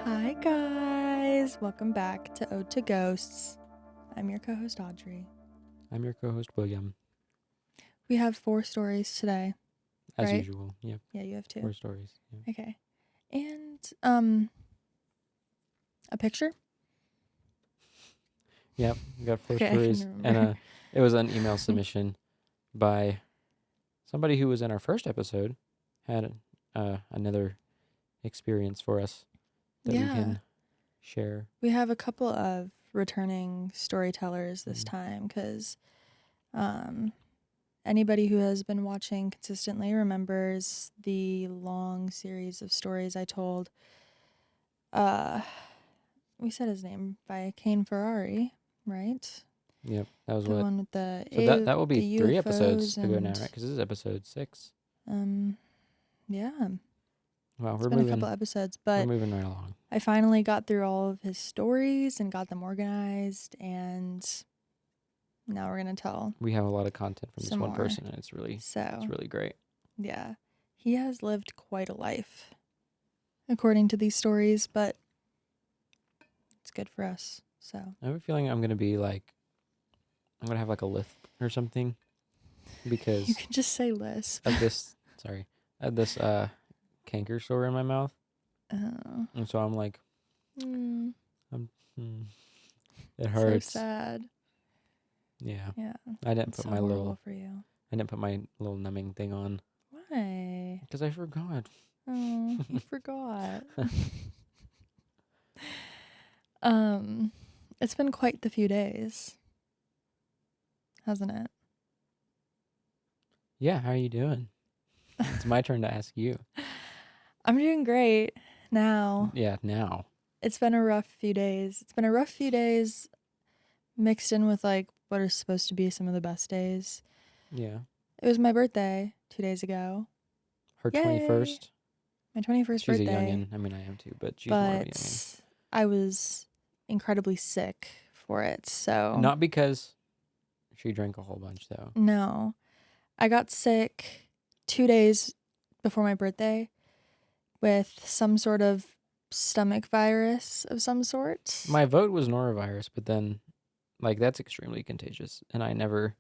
Hi guys, welcome back to Ode to Ghosts. I'm your co-host Audrey. I'm your co-host William. We have 4 stories today. As right? usual. Yep. Yeah, you have 2. 4 stories. Yeah. Okay. And a picture? Yep. We got 4 Okay, stories. I can remember. And it was an email submission by somebody who was in our first episode, had another experience for us that we can share. We have a couple of returning storytellers this time because anybody who has been watching consistently remembers the long series of stories I told. We said his name by Kane Ferrari, right? Yep. That was The what. one with the So that will be the 3 UFOs episodes and ago now, right? Because this is episode 6. Yeah. Wow, It's been a couple episodes, we're but moving right along. I finally got through all of his stories and got them organized, and now we're gonna tell. We have a lot of content from this some one more. person, and it's really great. Yeah, he has lived quite a life, according to these stories, but it's good for us. So I have a feeling I'm gonna have like a lisp or something, because you can just say lisp. of this canker sore in my mouth, Oh, and so I'm like, it so hurts. sad. Yeah. Yeah, I didn't it's put so my horrible for you. little numbing thing on Why? because I forgot. Oh, you forgot. It's been quite the few days, hasn't it? Yeah, how are you doing? It's my turn to ask you. I'm doing great now. Yeah, now. It's been a rough few days. It's been a rough few days mixed in with like what are supposed to be some of the best days. Yeah. It was my birthday 2 days ago. Her Yay! 21st. My 21st birthday. She's a youngin'. I mean, I am too, but she's more of a youngin'. I was incredibly sick for it, so... Not because she drank a whole bunch, though. No. I got sick 2 days before my birthday with some sort of stomach virus of some sort. My vote was norovirus, but then, that's extremely contagious, and I never...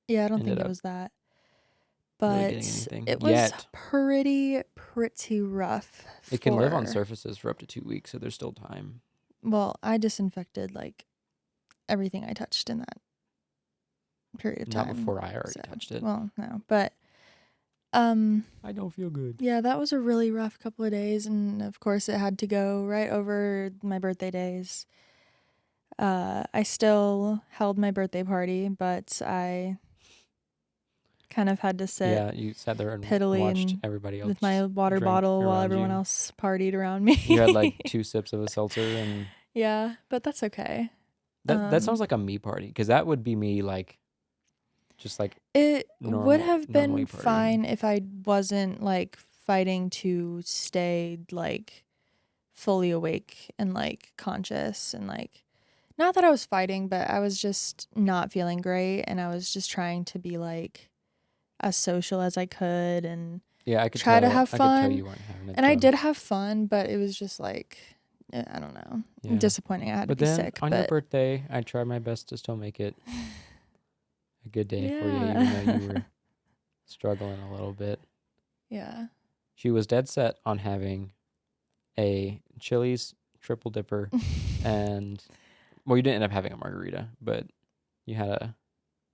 Yeah, I don't think it was that. But really getting anything it was yet. pretty rough. It can live on surfaces for up to 2 weeks, so there's still time. Well, I disinfected everything I touched in that period of time. Not before I already touched it. Well, no, but I don't feel good. Yeah, that was a really rough couple of days, and of course it had to go right over my birthday days. I still held my birthday party, but I kind of had to sit. Yeah, you sat there and watched everybody else with my water bottle while everyone else partied around me. You had 2 sips of a seltzer, and yeah, but that's okay. that sounds like a me party, because that would be me it would have been fine if I wasn't fighting to stay fully awake and conscious and not that I was fighting, but I was just not feeling great, and I was just trying to be as social as I could and I could try to have fun. I could tell you weren't having it. And I did have fun, but it was just I don't know, disappointing. I had to be sick. On your birthday, I tried my best to still make it a good day for you, even though you were struggling a little bit. Yeah. She was dead set on having a Chili's triple dipper and, well, you didn't end up having a margarita, but you had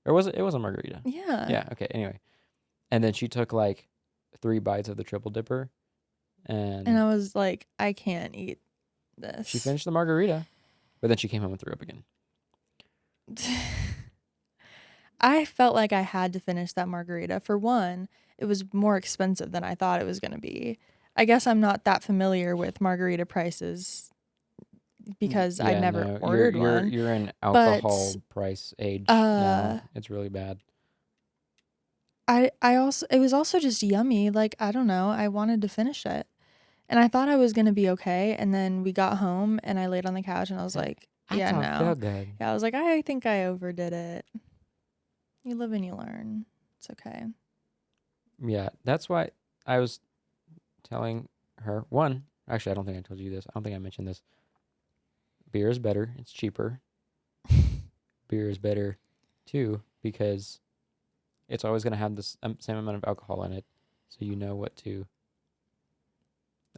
it was a margarita. Yeah. Yeah, okay, anyway. And then she took 3 bites of the triple dipper, and I was like, I can't eat this. She finished the margarita, but then she came home and threw up again. I felt like I had to finish that margarita. For one, it was more expensive than I thought it was going to be. I guess I'm not that familiar with margarita prices because I never ordered one. You're in alcohol price age now. It's really bad. It was also just yummy. I don't know. I wanted to finish it. And I thought I was going to be okay. And then we got home and I laid on the couch and I was like, yeah, no. I feel good. Yeah, I was like, I think I overdid it. You live and you learn. It's okay. Yeah, that's why I was telling her, one, Actually, I don't think I told you this. I don't think I mentioned this. Beer is better. It's cheaper. Beer is better, too, because it's always going to have the same amount of alcohol in it. So you know what to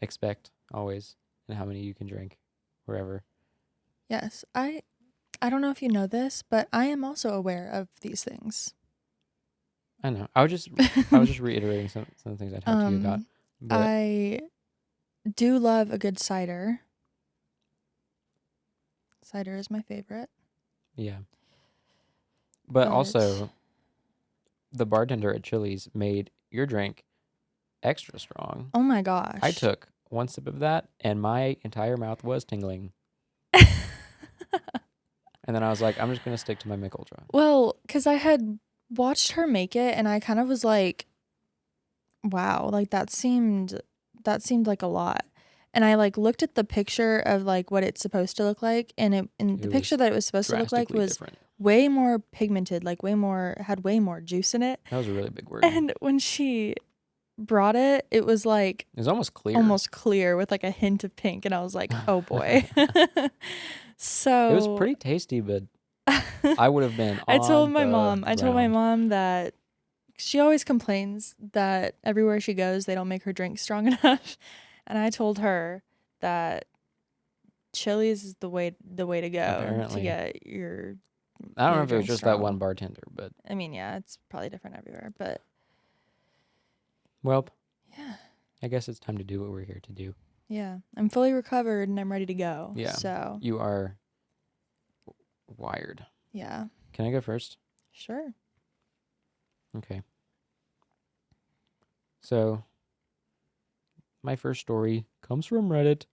expect always and how many you can drink wherever. Yes, I don't know if you know this, but I am also aware of these things. I know. I was just reiterating some of the things I talked to you about. But I do love a good cider. Cider is my favorite. yeah. But also, the bartender at Chili's made your drink extra strong. Oh my gosh. I took one sip of that, and my entire mouth was tingling. And then I was like, I'm just going to stick to my Mick Ultra. Well, because I had watched her make it, and I kind of was like, wow, like that seemed like a lot. And I like looked at the picture of like what it's supposed to look like, and the picture that it was supposed to look like was different. way more pigmented, like had way more juice in it. That was a really big word. And when she brought it, it was like it was almost clear with like a hint of pink, and I was like, oh boy. So it was pretty tasty, but I would have been I told my mom that she always complains that everywhere she goes they don't make her drink strong enough, and I told her that Chili's is the way to go. Apparently. To get your I don't know if it was drink just strong. that one bartender, but I mean, yeah, it's probably different everywhere, but well, yeah, I guess it's time to do what we're here to do. Yeah, I'm fully recovered and I'm ready to go. Yeah, so you are wired. Yeah. Can I go first? Sure. Okay. So, my first story comes from Reddit.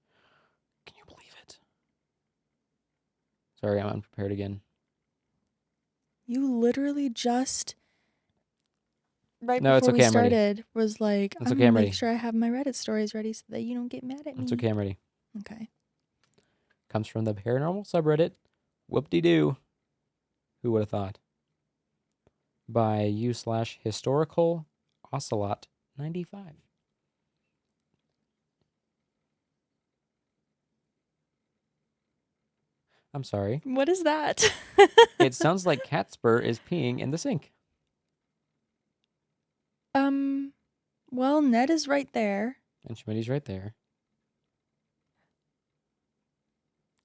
Can you believe it? Sorry, I'm unprepared again. You literally just No, before it's okay, we I'm ready. started was like, It's I'm okay, gonna I'm make ready. sure I have my Reddit stories ready so that you don't get mad at me. It's okay, I'm ready. Okay. Comes from the Paranormal subreddit. Whoop-de-doo. Who would have thought? By u/historical ocelot 95. I'm sorry. What is that? It sounds like Catspur is peeing in the sink. Well, Ned is right there. And Schmitty's right there.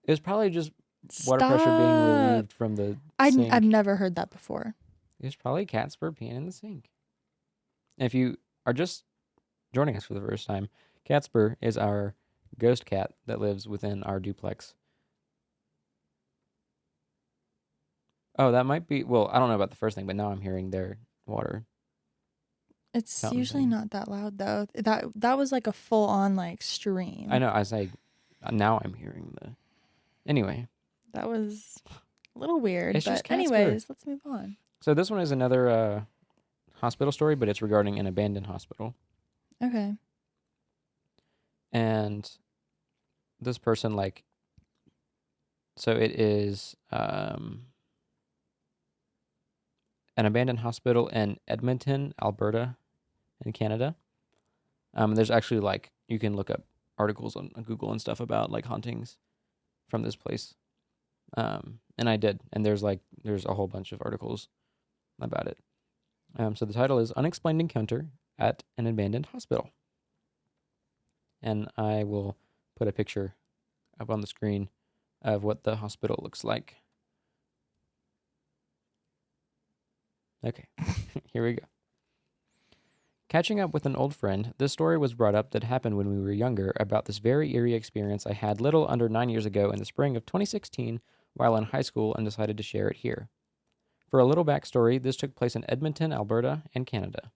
It was probably just water pressure being relieved from the sink. I've never heard that before. It was probably Catspur peeing in the sink. And if you are just joining us for the first time, Catspur is our ghost cat that lives within our duplex. Oh, that might be... Well, I don't know about the first thing, but now I'm hearing their water. It's usually not that loud, though. That was like a full-on, like, stream. I know. I say... Now I'm hearing the... Anyway. That was a little weird, It's just but anyways, let's move on. So this one is another hospital story, but it's regarding an abandoned hospital. Okay. And this person, like... So it is... an abandoned hospital in Edmonton, Alberta, in Canada. There's actually, like, you can look up articles on Google and stuff about, like, hauntings from this place. And I did. And there's a whole bunch of articles about it. So the title is Unexplained Encounter at an Abandoned Hospital. And I will put a picture up on the screen of what the hospital looks like. Okay, here we go. Catching up with an old friend, this story was brought up that happened when we were younger about this very eerie experience I had little under 9 years ago in the spring of 2016 while in high school, and decided to share it here. For a little backstory, this took place in Edmonton, Alberta, and Canada,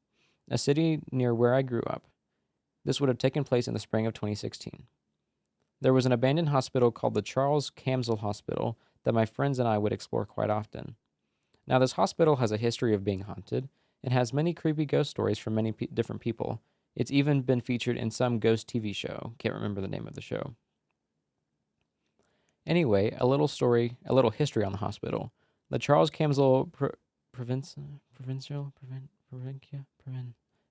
a city near where I grew up. This would have taken place in the spring of 2016. There was an abandoned hospital called the Charles Camsell Hospital that my friends and I would explore quite often. Now, this hospital has a history of being haunted. It has many creepy ghost stories from many different people. It's even been featured in some ghost TV show. Can't remember the name of the show. Anyway, a little history on the hospital. The Charles Camsell Provincial? How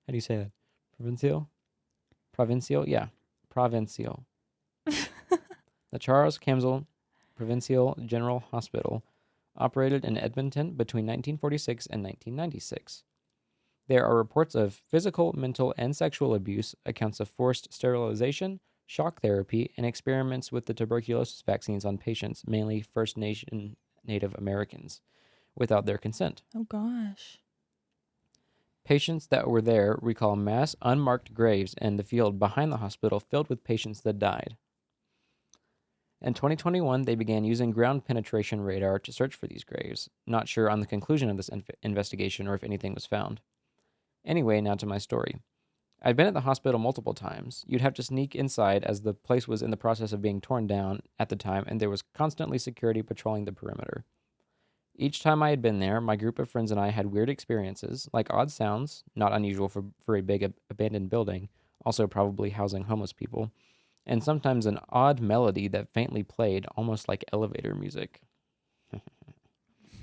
do you say that? Provincial? Yeah, Provincial The Charles Camsell Provincial General Hospital operated in Edmonton between 1946 and 1996. There are reports of physical, mental, and sexual abuse, accounts of forced sterilization, shock therapy, and experiments with the tuberculosis vaccines on patients, mainly First Nation Native Americans, without their consent. Oh gosh. Patients that were there recall mass unmarked graves in the field behind the hospital filled with patients that died. In 2021, they began using ground penetration radar to search for these graves, not sure on the conclusion of this investigation or if anything was found. Anyway, now to my story. I'd been at the hospital multiple times. You'd have to sneak inside as the place was in the process of being torn down at the time, and there was constantly security patrolling the perimeter. Each time I had been there, my group of friends and I had weird experiences, like odd sounds, not unusual for a big abandoned building, also probably housing homeless people, and sometimes an odd melody that faintly played, almost like elevator music.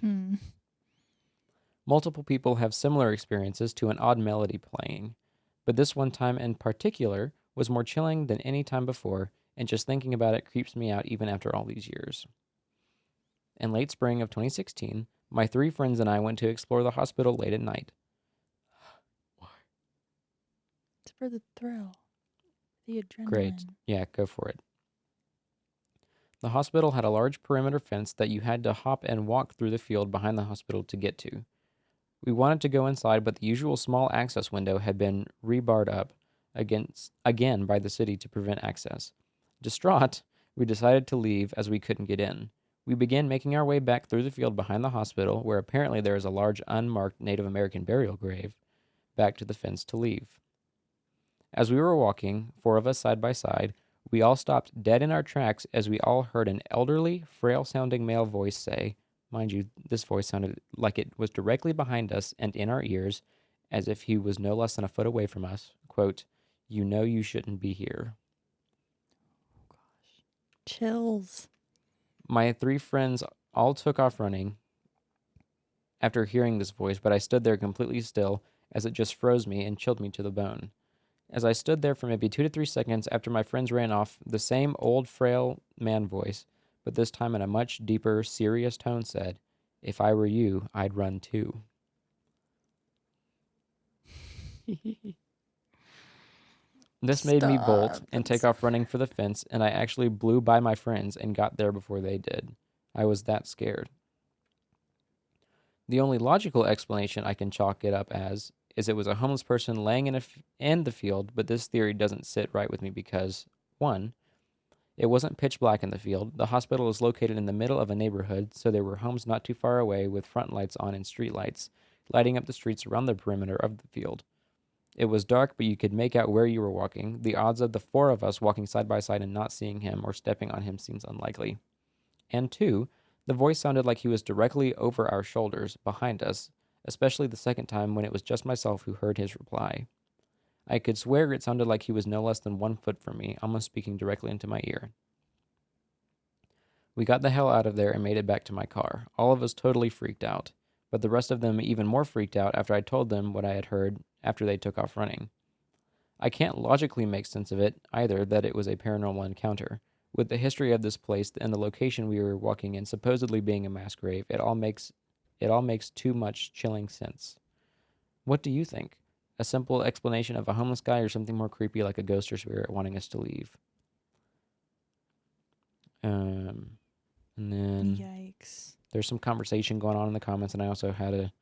Hmm. Multiple people have similar experiences to an odd melody playing, but this one time in particular was more chilling than any time before, and just thinking about it creeps me out even after all these years. In late spring of 2016, my 3 friends and I went to explore the hospital late at night. It's for the thrill, the adrenaline. Great. Yeah, go for it. The hospital had a large perimeter fence that you had to hop and walk through the field behind the hospital to get to. We wanted to go inside, but the usual small access window had been rebarred up again by the city to prevent access. Distraught, we decided to leave as we couldn't get in. We began making our way back through the field behind the hospital, where apparently there is a large unmarked Native American burial grave, back to the fence to leave. As we were walking, 4 of us side by side, we all stopped dead in our tracks as we all heard an elderly, frail-sounding male voice say, mind you, this voice sounded like it was directly behind us and in our ears, as if he was no less than a foot away from us, quote, "You know you shouldn't be here." Chills. My 3 friends all took off running after hearing this voice, but I stood there completely still as it just froze me and chilled me to the bone. As I stood there for maybe 2 to 3 seconds after my friends ran off, the same old frail man voice, but this time in a much deeper, serious tone said, "If I were you, I'd run too." This made me bolt Stop. and take off running for the fence, and I actually blew by my friends and got there before they did. I was that scared. The only logical explanation I can chalk it up as is it was a homeless person laying in the field, but this theory doesn't sit right with me because, 1, it wasn't pitch black in the field. The hospital is located in the middle of a neighborhood, so there were homes not too far away with front lights on and street lights, lighting up the streets around the perimeter of the field. It was dark, but you could make out where you were walking. The odds of the 4 of us walking side by side and not seeing him or stepping on him seems unlikely. And 2, the voice sounded like he was directly over our shoulders, behind us, especially the second time when it was just myself who heard his reply. I could swear it sounded like he was no less than 1 foot from me, almost speaking directly into my ear. We got the hell out of there and made it back to my car, all of us totally freaked out, but the rest of them even more freaked out after I told them what I had heard after they took off running. I can't logically make sense of it either that it was a paranormal encounter. With the history of this place and the location we were walking in supposedly being a mass grave, it all makes too much chilling sense. What do you think? A simple explanation of a homeless guy or something more creepy like a ghost or spirit wanting us to leave? And then Yikes. there's some conversation going on in the comments, and I also had a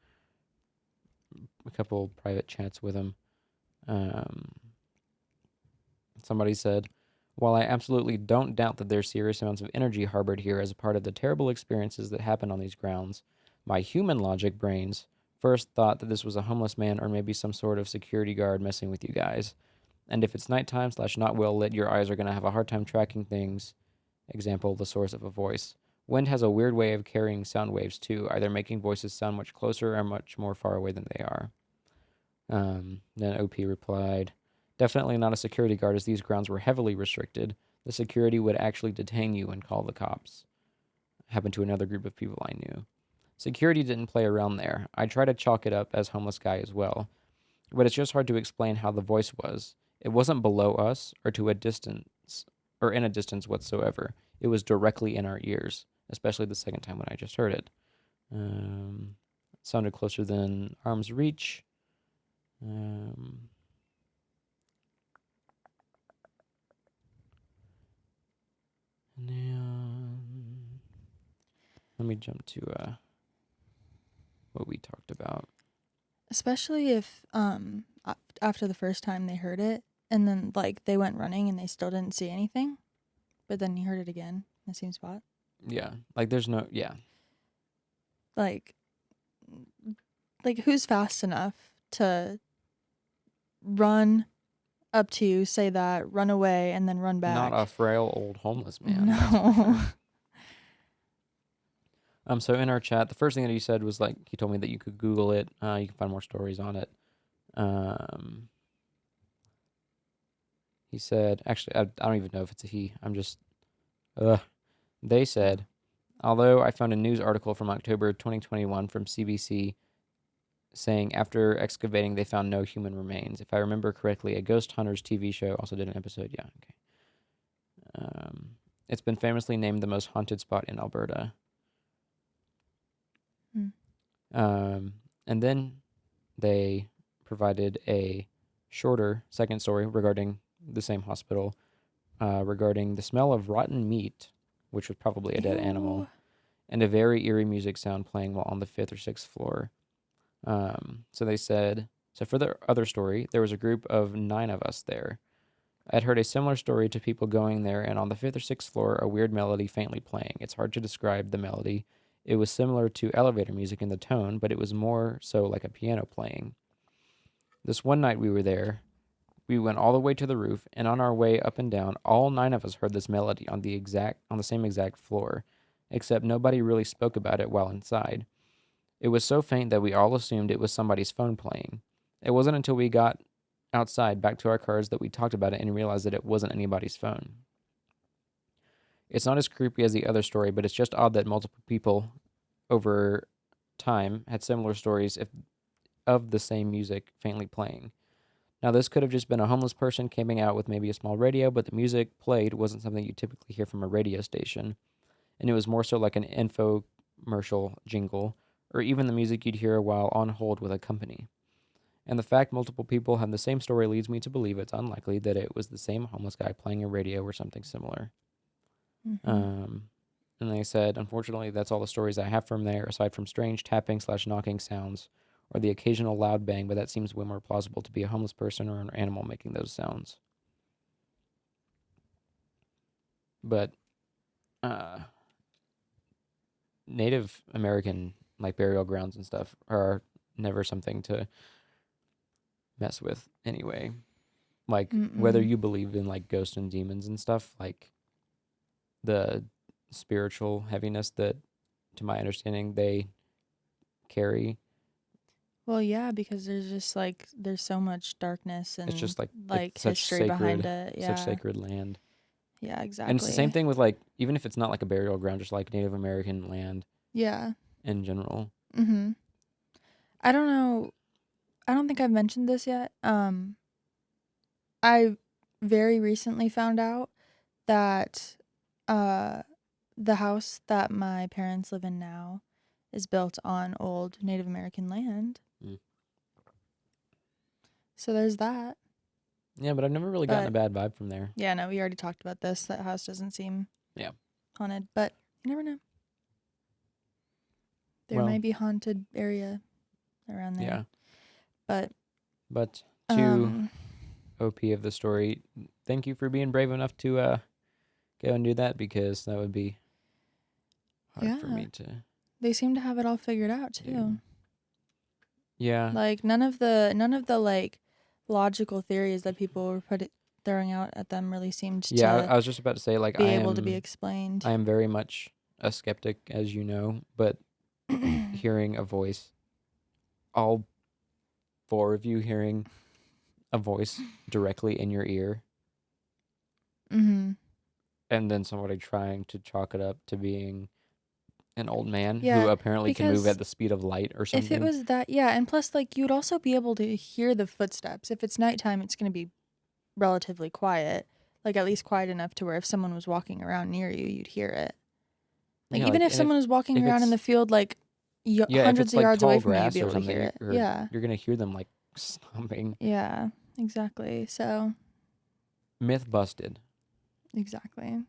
couple private chats with him. Somebody said, "While I absolutely don't doubt that there's serious amounts of energy harbored here as a part of the terrible experiences that happen on these grounds, my human logic brains first thought that this was a homeless man or maybe some sort of security guard messing with you guys. And if it's nighttime / not well lit, your eyes are going to have a hard time tracking things. Example, the source of a voice. Wind has a weird way of carrying sound waves too, either making voices sound much closer or much more far away than they are." Then OP replied, "Definitely not a security guard, as these grounds were heavily restricted. The security would actually detain you and call the cops." Happened to another group of people I knew. Security didn't play around there. I try to chalk it up as homeless guy as well, but it's just hard to explain how the voice was. It wasn't below us or to a distance or in a distance whatsoever. It was directly in our ears, especially the second time when I just heard it. Sounded closer than arm's reach. Now, let me jump to what we talked about. Especially if after the first time they heard it, and then like they went running and they still didn't see anything, but then you heard it again in the same spot. Yeah, like there's no Like who's fast enough to run up to you, say that, run away, and then run back? Not a frail old homeless man. No. So in our chat, the first thing that he said was like he told me that you could Google it. You can find more stories on it. He said, actually, I don't even know if it's a he. I'm just, they said, although I found a news article from October 2021 from CBC saying after excavating they found no human remains. If I remember correctly, a Ghost Hunters TV show also did an episode. Yeah, okay. It's been famously named the most haunted spot in Alberta. And then they provided a shorter second story regarding the same hospital, regarding the smell of rotten meat, which was probably a dead animal, and a very eerie music sound playing while on the 5th or 6th floor. So they said, so for the other story, there was a group of 9 of us there. I'd heard a similar story to people going there, and on the 5th or 6th floor, a weird melody faintly playing. It's hard to describe the melody. It was similar to elevator music in the tone, but it was more so like a piano playing. This one night we were there, we went all the way to the roof, and on our way up and down, all 9 of us heard this melody on the same exact floor, except nobody really spoke about it while inside. It was so faint that we all assumed it was somebody's phone playing. It wasn't until we got outside back to our cars that we talked about it and realized that it wasn't anybody's phone. It's not as creepy as the other story, but it's just odd that multiple people over time had similar stories of the same music faintly playing. Now, this could have just been a homeless person camping out with maybe a small radio, but the music played wasn't something you typically hear from a radio station, and it was more so like an infomercial jingle, or even the music you'd hear while on hold with a company. And the fact multiple people have the same story leads me to believe it's unlikely that it was the same homeless guy playing a radio or something similar. And they said, unfortunately, that's all the stories I have from there, aside from strange tapping/knocking sounds or the occasional loud bang, but that seems way more plausible to be a homeless person or an animal making those sounds. But Native American like burial grounds and stuff are never something to mess with anyway. Like whether you believe in like ghosts and demons and stuff, like the spiritual heaviness that, to my understanding, they carry. Well, yeah, because there's just like there's so much darkness and It's just like history behind it. Yeah, such sacred land. Yeah, exactly. And it's the same thing with like, even if it's not like a burial ground, just like Native American land. Yeah. In general. I don't know. I don't think I've mentioned this yet. I very recently found out that the house that my parents live in now is built on old Native American land. So there's that. Yeah, but I've never really gotten a bad vibe from there. Yeah, no, we already talked about this. That house doesn't seem haunted, but you never know. There might be haunted area around there. Yeah. But to OP of the story, thank you for being brave enough to go and do that, because that would be hard for me to. They seem to have it all figured out too. Do. Yeah. Like none of the like logical theories that people were throwing out at them really seemed to. Yeah, I was just about to say, like, be able to be explained. I am very much a skeptic, as you know, but hearing a voice, all 4 of you hearing a voice directly in your ear, and then somebody trying to chalk it up to being an old man who apparently can move at the speed of light or something. If it was that, and plus, like, you'd also be able to hear the footsteps. If it's nighttime, it's going to be relatively quiet. like at least quiet enough to where if someone was walking around near you, you'd hear it. Like Yeah, even like, if and someone was walking if around in it's the field, like if hundreds it's of like yards away tall from you, you'd grass be or able to something, hear it. Yeah, you're gonna hear them like stomping. yeah, exactly. So Myth busted. exactly.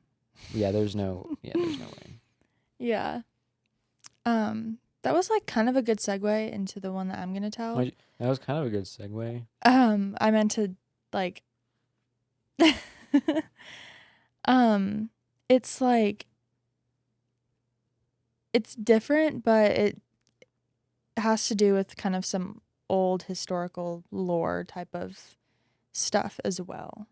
Yeah, there's no way. Yeah. That was like kind of a good segue into the one that I'm gonna tell. That was kind of a good segue. I meant to like it's like it's different, but it has to do with kind of some old historical lore type of stuff as well.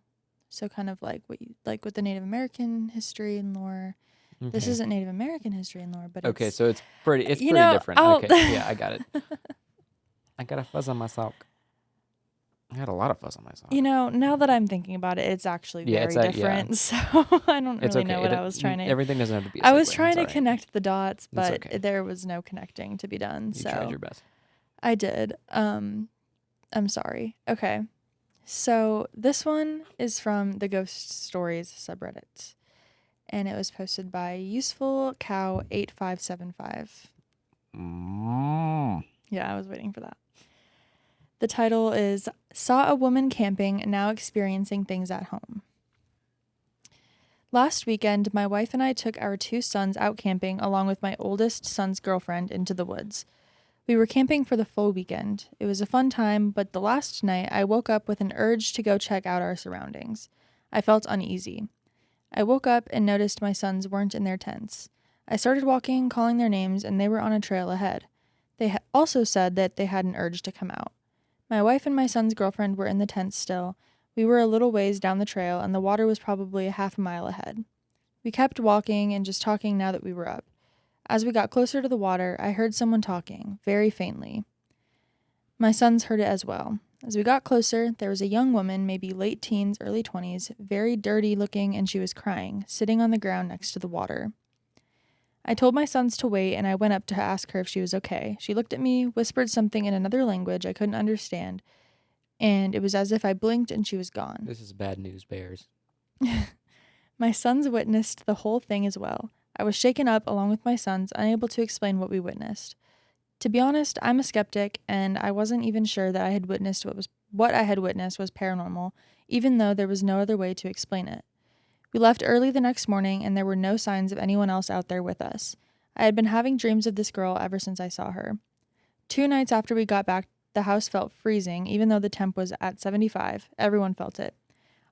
So kind of like what you like with the Native American history and lore. This Okay. isn't Native American history and lore, but Okay, it's so it's pretty different. I'll Okay, yeah, I got it. I got a fuzz on my sock. I had a lot of fuzz on my sock. now that I'm thinking about it, it's actually Yeah, very different. yeah. So I don't It's really okay. know what I was trying to. Everything doesn't have to be a I segue. was trying It's to all right. connect the dots, It's but okay. there was no connecting to be done. You So tried your best. I did. I'm sorry. Okay. So this one is from the Ghost Stories subreddit, and it was posted by Useful Cow 8575. Yeah, I was waiting for that. The title is Saw a Woman Camping, Now Experiencing Things at Home. Last weekend, my wife and I took our 2 sons out camping along with my oldest son's girlfriend into the woods. We were camping for the full weekend. It was a fun time, but the last night I woke up with an urge to go check out our surroundings. I felt uneasy. I woke up and noticed my sons weren't in their tents. I started walking, calling their names, and they were on a trail ahead. They also said that they had an urge to come out. My wife and my son's girlfriend were in the tents still. We were a little ways down the trail, and the water was probably a half a mile ahead. We kept walking and just talking now that we were up. As we got closer to the water, I heard someone talking, very faintly. My sons heard it as well. As we got closer, there was a young woman, maybe late teens, early 20s, very dirty looking, and she was crying, sitting on the ground next to the water. I told my sons to wait, and I went up to ask her if she was okay. She looked at me, whispered something in another language I couldn't understand, and it was as if I blinked and she was gone. This is bad news, bears. My sons witnessed the whole thing as well. I was shaken up along with my sons, unable to explain what we witnessed. To be honest, I'm a skeptic, and I wasn't even sure that I had witnessed what I had witnessed was paranormal, even though there was no other way to explain it. We left early the next morning, and there were no signs of anyone else out there with us. I had been having dreams of this girl ever since I saw her. 2 nights after we got back, the house felt freezing, even though the temp was at 75. Everyone felt it.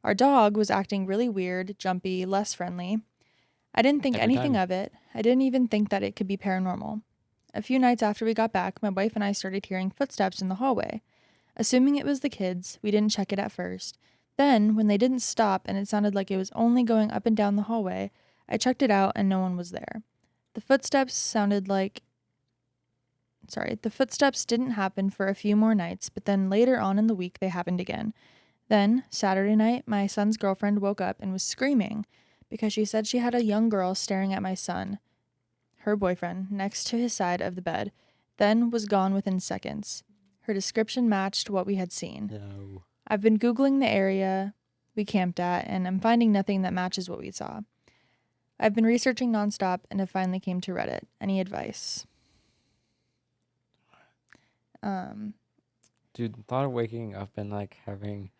Our dog was acting really weird, jumpy, less friendly. I didn't think anything of it. I didn't even think that it could be paranormal. A few nights after we got back, my wife and I started hearing footsteps in the hallway. Assuming it was the kids, we didn't check it at first. Then, when they didn't stop and it sounded like it was only going up and down the hallway, I checked it out and no one was there. The footsteps didn't happen for a few more nights, but then later on in the week they happened again. Then, Saturday night, my son's girlfriend woke up and was screaming because she said she had a young girl staring at my son, her boyfriend, next to his side of the bed, then was gone within seconds. Her description matched what we had seen. No. I've been Googling the area we camped at, and I'm finding nothing that matches what we saw. I've been researching nonstop and have finally came to Reddit. Any advice? Dude, the thought of waking up and like having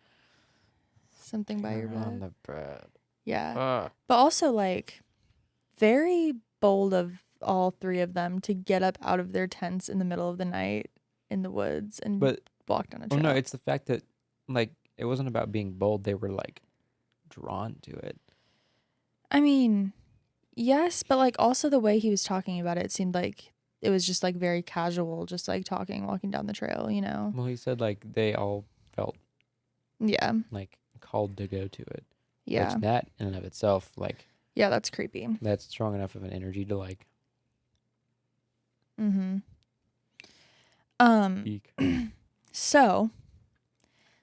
Something by your bed. on the bed. Yeah. But also like very bold of all 3 of them to get up out of their tents in the middle of the night in the woods and walk down a trail. Oh no, it's the fact that like it wasn't about being bold, they were like drawn to it. I mean, yes, but like also the way he was talking about it seemed like it was just like very casual, just like talking, walking down the trail, you know? Well, he said like they all felt like called to go to it. Yeah. Which that in and of itself, like yeah, that's creepy. That's strong enough of an energy to like speak. So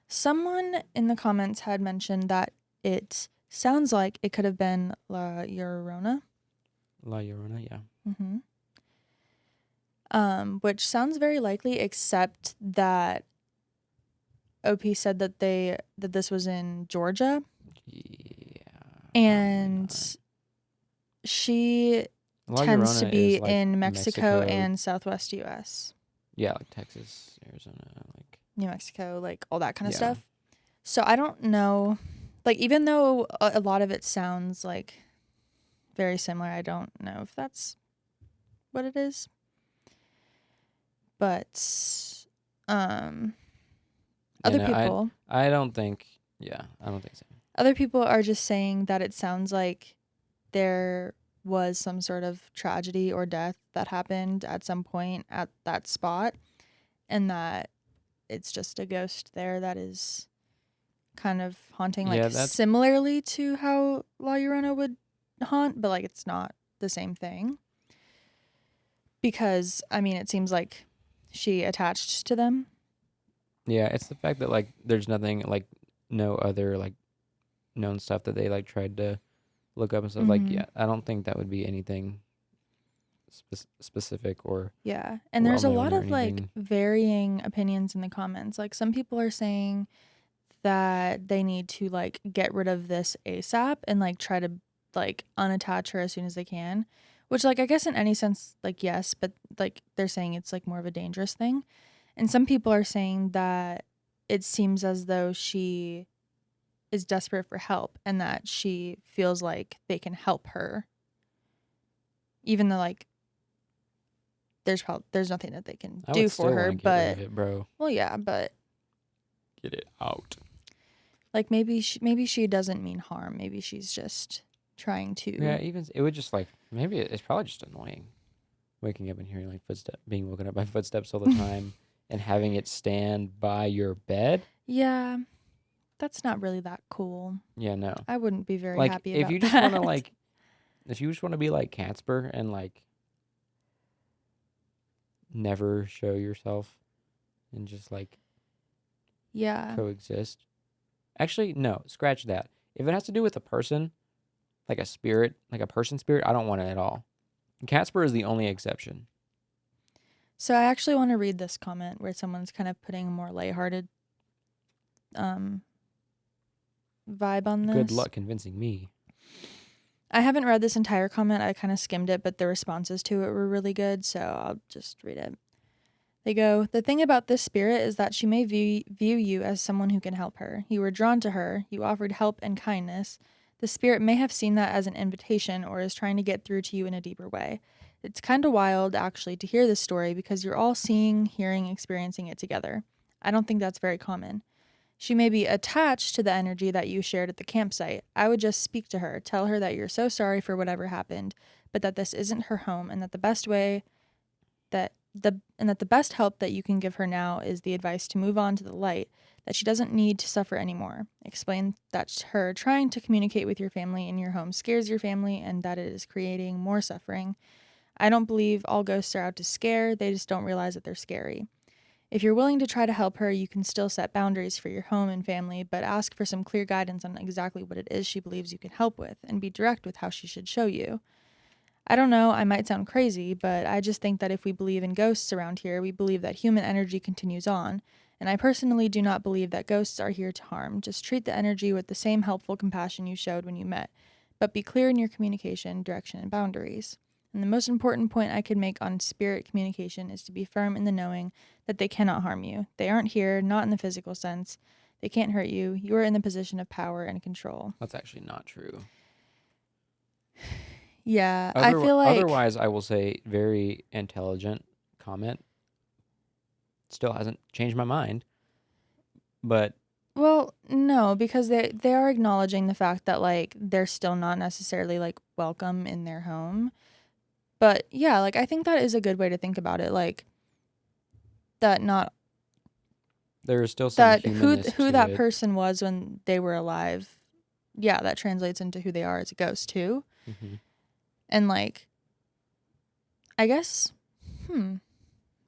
someone in the comments had mentioned that it sounds like it could have been La Llorona. La Llorona, yeah. Which sounds very likely, except that OP said that this was in Georgia. Yeah. And she La tends to Llorona be is like in Mexico and Southwest US. Yeah, like Texas, Arizona, like New Mexico, like all that kind of yeah. stuff. So I don't know, like even though a lot of it sounds like very similar, I don't know if that's what it is. But other people, I don't think. Yeah, I don't think so. other people are just saying that it sounds like there was some sort of tragedy or death that happened at some point at that spot, and that it's just a ghost there that is kind of haunting, like Yeah, that's similarly to how La Llorona would haunt, but like it's not the same thing. Because I mean, it seems like she attached to them. yeah. It's the fact that like there's nothing like no other like known stuff that they like tried to look up and stuff. Like Mm-hmm. yeah, I don't think that would be anything specific or Yeah. And well there's a known lot or of like anything. varying opinions in the comments. Like some people are saying that they need to like get rid of this ASAP and like try to like unattach her as soon as they can. Which like I guess in any sense like yes, but like they're saying it's like more of a dangerous thing. And some people are saying that it seems as though she is desperate for help and that she feels like they can help her even though like there's nothing that they can I do would for still want her, to get rid but of it, bro. well yeah, but Get it out. like maybe she doesn't mean harm. Maybe she's just trying Yeah, to. even it would just like maybe it's probably just annoying waking up and hearing like footsteps, being woken up by footsteps all the time, and having it stand by your bed. Yeah, that's not really that cool. Yeah, no. I wouldn't be very Like happy if about you just want to that. like, if you just want to be like Casper and like never show yourself and just like Yeah. coexist. Actually, no, scratch that. If it has to do with a person, like a spirit, like a person spirit, I don't want it at all. Casper is the only exception. So I actually want to read this comment where someone's kind of putting a more lighthearted um vibe on Good this. luck convincing me. I haven't read this entire comment. I kind of skimmed it, but the responses to it were really good, so I'll just read it. They go, "The thing about this spirit is that she may view you as someone who can help her. You were drawn to her, you offered help and kindness. The spirit may have seen that as an invitation or is trying to get through to you in a deeper way. It's kind of wild, actually, to hear this story because you're all seeing, hearing, experiencing it together. I don't think that's very common. She may be attached to the energy that you shared at the campsite. I would just speak to her, tell her that you're so sorry for whatever happened, but that this isn't her home and that the best way that the best help that you can give her now is the advice to move on to the light, that she doesn't need to suffer anymore. Explain that her trying to communicate with your family in your home scares your family and that it is creating more suffering. I don't believe all ghosts are out to scare, they just don't realize that they're scary. If you're willing to try to help her, you can still set boundaries for your home and family, but ask for some clear guidance on exactly what it is she believes you can help with, and be direct with how she should show you. I don't know, I might sound crazy, but I just think that if we believe in ghosts around here, we believe that human energy continues on, and I personally do not believe that ghosts are here to harm. Just treat the energy with the same helpful compassion you showed when you met, but be clear in your communication, direction, and boundaries. And the most important point I could make on spirit communication is to be firm in the knowing that they cannot harm you. They aren't here, not in the physical sense. They can't hurt you. You are in the position of power and control." That's actually not true. Yeah, I feel like Otherwise, I will say very intelligent comment. Still hasn't changed my mind, but well, no, because they are acknowledging the fact that like they're still not necessarily like welcome in their home. But yeah, like I think that is a good way to think about it. Like that not there is still some that humanness who to that it. person was when they were alive. Yeah, that translates into who they are as a ghost too. Mm-hmm. And like I guess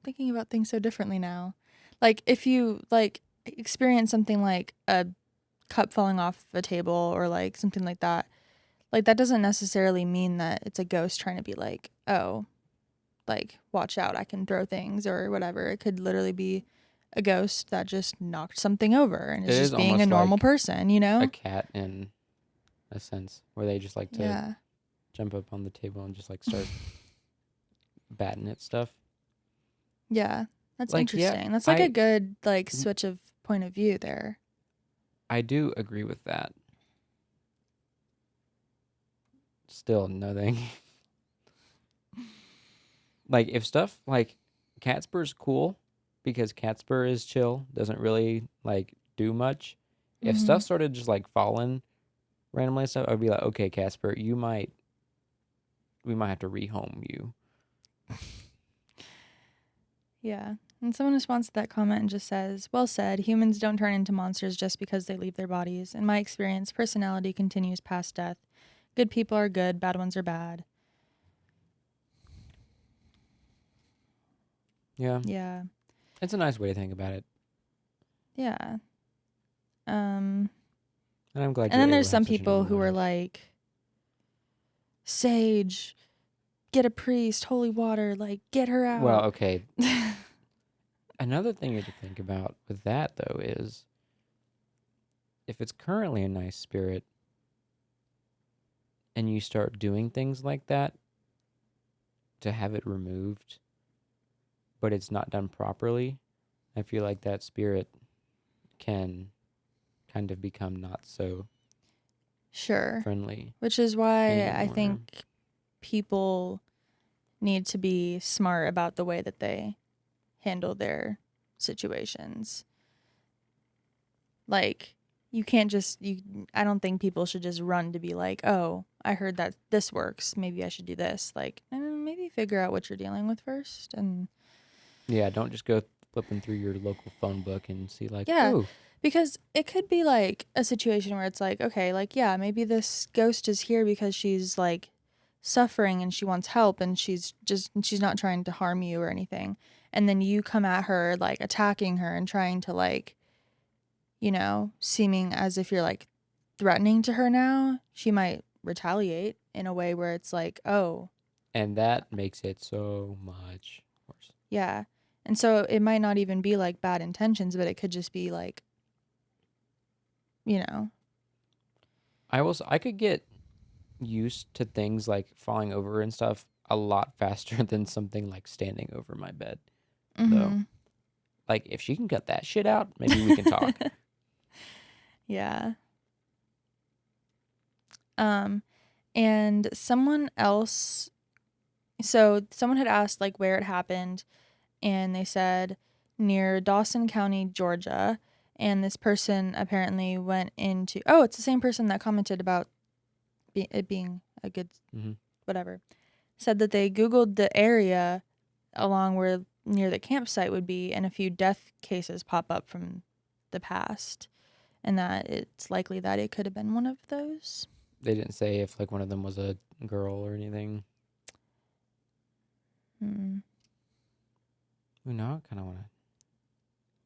thinking about things so differently now. Like if you like experience something like a cup falling off a table or like something like that doesn't necessarily mean that it's a ghost trying to be like, oh, like watch out, I can throw things or whatever. It could literally be a ghost that just knocked something over and It is is just being a almost normal like person, a cat in a sense, where they just like to Yeah. jump up on the table and just like start batting at stuff. Yeah. That's Like, yeah, interesting. That's like a good like n- switch of point of view there. I do agree with that. Still nothing. Like, if stuff like Catspur's cool because Catspur is chill, doesn't really like do much. If Mm-hmm. stuff started just like falling randomly and stuff, I'd be like, okay, Casper, we might have to rehome you. Yeah. And someone responds to that comment and just says, well said, humans don't turn into monsters just because they leave their bodies. In my experience, personality continues past death. Good people are good, bad ones are bad. Yeah. Yeah. It's a nice way to think about it. Yeah. And I'm glad And you're then able there's to have some such an people open who are mind. like, Sage, get a priest, holy water, like, get her Well, out. okay. Another thing you have to think about with that, though, is if it's currently a nice spirit and you start doing things like that to have it removed, but it's not done properly, I feel like that spirit can kind of become not so Sure. friendly Which is why I anymore. think people need to be smart about the way that they handle their situations. Like, you can't just, I don't think people should just run to be like, oh, I heard that this works. Maybe I should do this. Like, maybe figure out what you're dealing with first. And Yeah, don't just go flipping through your local phone book and see like, yeah, ooh, because it could be like a situation where it's like, okay, like, yeah, maybe this ghost is here because she's like suffering and she wants help and she's not trying to harm you or anything. And then you come at her like attacking her and trying to like, seeming as if you're like threatening to her now. She might retaliate in a way where it's like, oh, and that makes it so much worse. yeah. And so it might not even be like bad intentions, but it could just be like, you know, I could get used to things like falling over and stuff a lot faster than something like standing over my bed, though. mm-hmm. Like, if she can cut that shit out, maybe we can talk. Yeah. And someone else, so someone had asked like where it happened, and they said near Dawson County, Georgia. And this person apparently went into, oh, it's the same person that commented about it being a good Mm-hmm. whatever. Said that they Googled the area along where near the campsite would be, and a few death cases pop up from the past, and that it's likely that it could have been one of those. They didn't say if like one of them was a girl or anything. Hmm. Ooh, now I kind of want to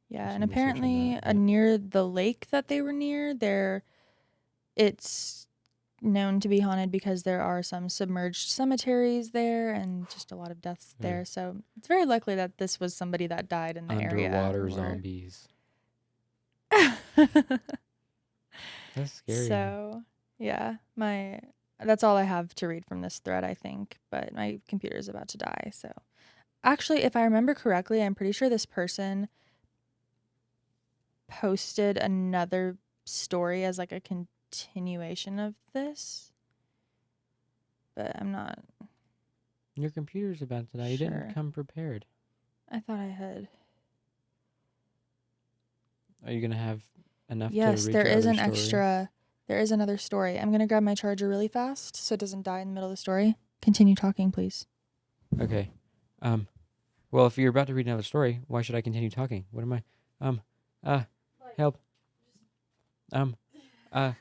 Yeah, do and some research on apparently that. But near the lake that they were near, it's known to be haunted because there are some submerged cemeteries there and just a lot of deaths ooh, there. So it's very likely that this was somebody that died in the area. underwater Or zombies. That's scary. So, yeah, that's all I have to read from this thread, I think, but my computer is about to die. So, actually, if I remember correctly, I'm pretty sure this person posted another story as like a continuation of this, but I'm not Your computer's about to die. You didn't sure. come prepared. I thought I had. Are you gonna have enough to Yes, read there your is other an story? extra. There is another story. I'm going to grab my charger really fast so it doesn't die in the middle of the story. Continue talking, please. Okay. Well, if you're about to read another story, why should I continue talking? What am I? Um. Help. Um. Uh.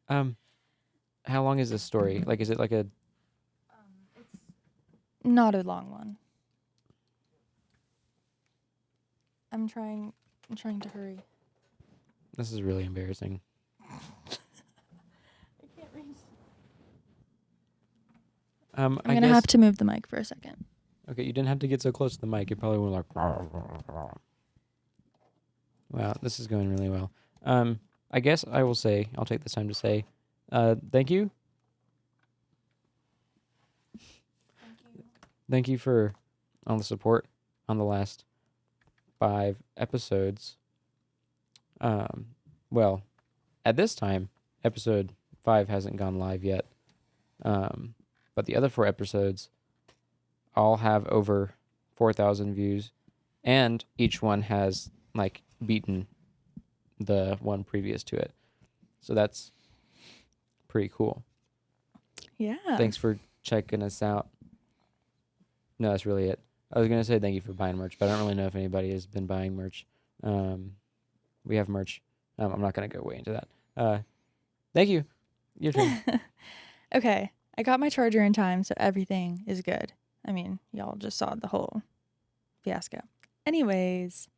Um. How long is this story? Like, is it like a? It's not a long one. I'm trying to hurry. This is really embarrassing. I can't read. I I'm gonna guess. have to move the mic for a second. Okay, you didn't have to get so close to the mic. It probably went like. Wow, this is going really well. I guess I will say I'll take this time to say, Thank you. Thank you for all the support on the last 5 episodes. Well, at this time, episode 5 hasn't gone live yet. But the other 4 episodes all have over 4,000 views, and each one has like beaten the one previous to it. So that's pretty cool. Yeah. Thanks for checking us out. No, that's really it. I was going to say thank you for buying merch, but I don't really know if anybody has been buying merch. We have merch. I'm not going to go way into that. Thank you. Your turn. Okay. I got my charger in time, so everything is good. I mean, y'all just saw the whole fiasco. Anyways.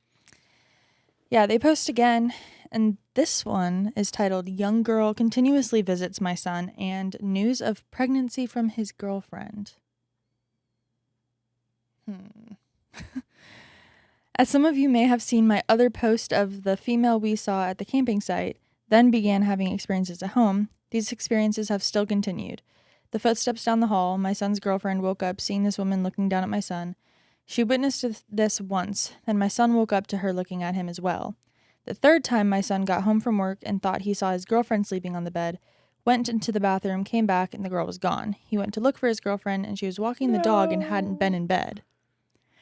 Yeah, they post again, and this one is titled Young Girl Continuously Visits My Son and News of Pregnancy from His Girlfriend. As some of you may have seen my other post of the female we saw at the camping site, then began having experiences at home, these experiences have still continued. The footsteps down the hall, my son's girlfriend woke up seeing this woman looking down at my son. She witnessed this once, then my son woke up to her looking at him as well. The third time my son got home from work and thought he saw his girlfriend sleeping on the bed, went into the bathroom, came back, and the girl was gone. He went to look for his girlfriend, and she was walking the dog and hadn't been in bed.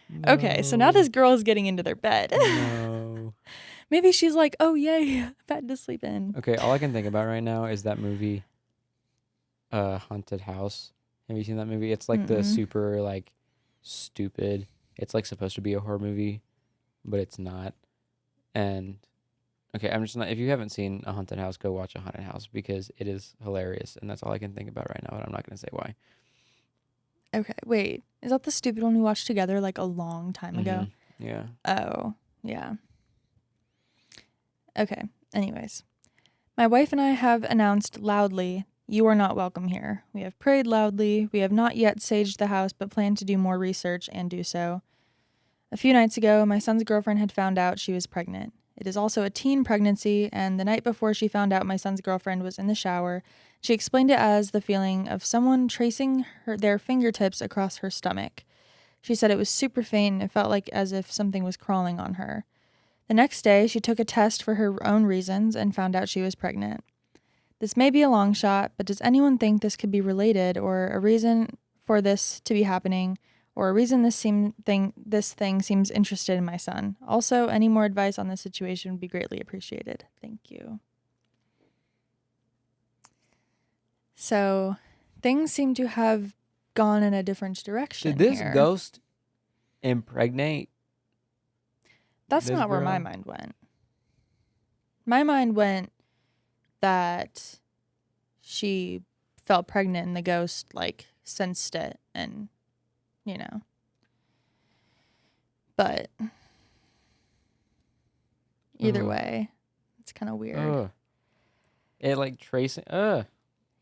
No. Okay, so now this girl is getting into their bed. No. Maybe she's like, oh, yay, bed to sleep in. Okay, all I can think about right now is that movie, Haunted House. Have you seen that movie? It's like the super, like, stupid. It's, like, supposed to be a horror movie, but it's not. And, okay, I'm just not... If you haven't seen a haunted house, go watch a haunted house because it is hilarious, and that's all I can think about right now, but I'm not going to say why. Okay, wait. Is that the stupid one we watched together, like, a long time ago? Yeah. Oh, yeah. Okay, anyways. My wife and I have announced loudly, you are not welcome here. We have prayed loudly. We have not yet saged the house, but plan to do more research and do so. A few nights ago, my son's girlfriend had found out she was pregnant. It is also a teen pregnancy, and the night before she found out my son's girlfriend was in the shower, she explained it as the feeling of someone tracing their fingertips across her stomach. She said it was super faint and it felt like as if something was crawling on her. The next day, she took a test for her own reasons and found out she was pregnant. This may be a long shot, but does anyone think this could be related or a reason for this to be happening or a reason this thing seems interested in my son? Also, any more advice on this situation would be greatly appreciated. Thank you. So, things seem to have gone in a different direction. Did this here. ghost impregnate? That's not where my mind went. My mind went that she felt pregnant and the ghost, like, sensed it and, you know. But either way, it's kind of weird. It, like, tracing.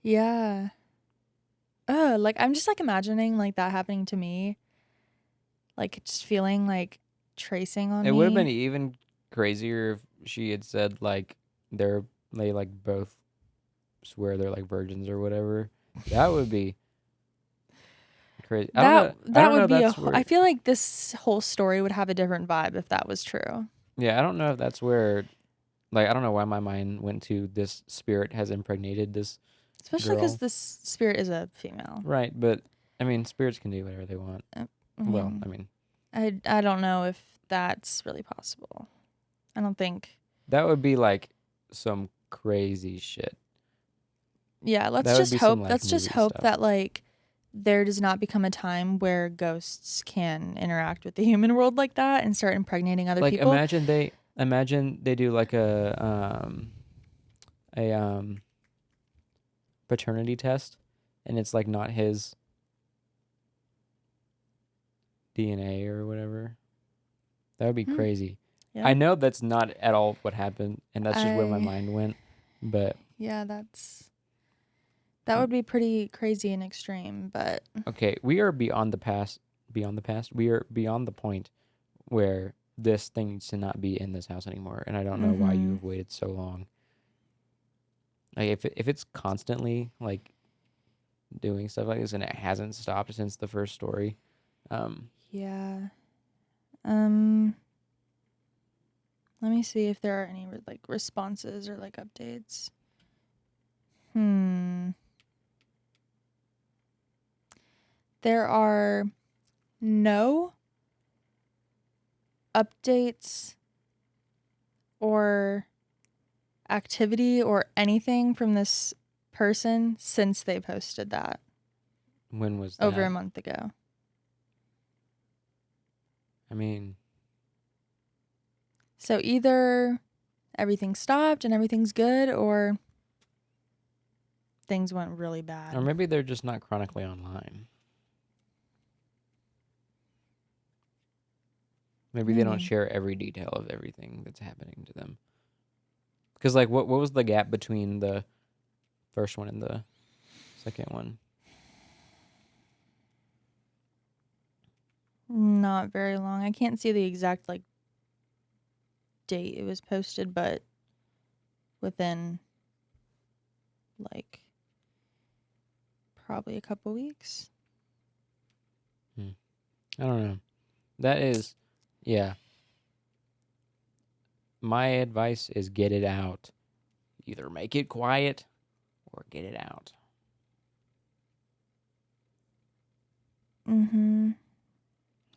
Yeah. Like, I'm just, like, imagining, like, that happening to me. Like, just feeling, like, tracing on me. It would have been even crazier if she had said, like, they, like, both swear they're, like, virgins or whatever. That would be crazy. That would be I feel like this whole story would have a different vibe if that was true. Yeah, I don't know if that's where, like, I don't know why my mind went to this spirit has impregnated this Especially because this spirit is a female. Right, but, I mean, spirits can do whatever they want. I don't know if that's really possible. I don't think. That would be, like, some crazy shit. Yeah, let's just hope that, like, there does not become a time where ghosts can interact with the human world like that and start impregnating other people. Like, imagine they do, like, a paternity test, and it's, like, not his DNA or whatever. That would be crazy. Yeah. I know that's not at all what happened, and that's just where my mind went, but... Yeah, that would be pretty crazy and extreme, but... Okay, we are beyond the past. We are beyond the point where this thing needs to not be in this house anymore, and I don't know why you have waited so long. Like if it's constantly like doing stuff like this and it hasn't stopped since the first story. Yeah. Let me see if there are any like responses or like updates. There are no updates or activity or anything from this person since they posted that When was that? over a month ago. I mean, So either everything stopped and everything's good, or things went really bad. or maybe they're just not chronically online. Maybe they don't share every detail of everything that's happening to them. Because, like, what was the gap between the first one and the second one? Not very long. I can't see the exact like date it was posted, but within like probably a couple weeks. I don't know. That is, yeah. My advice is get it out. Either make it quiet or get it out.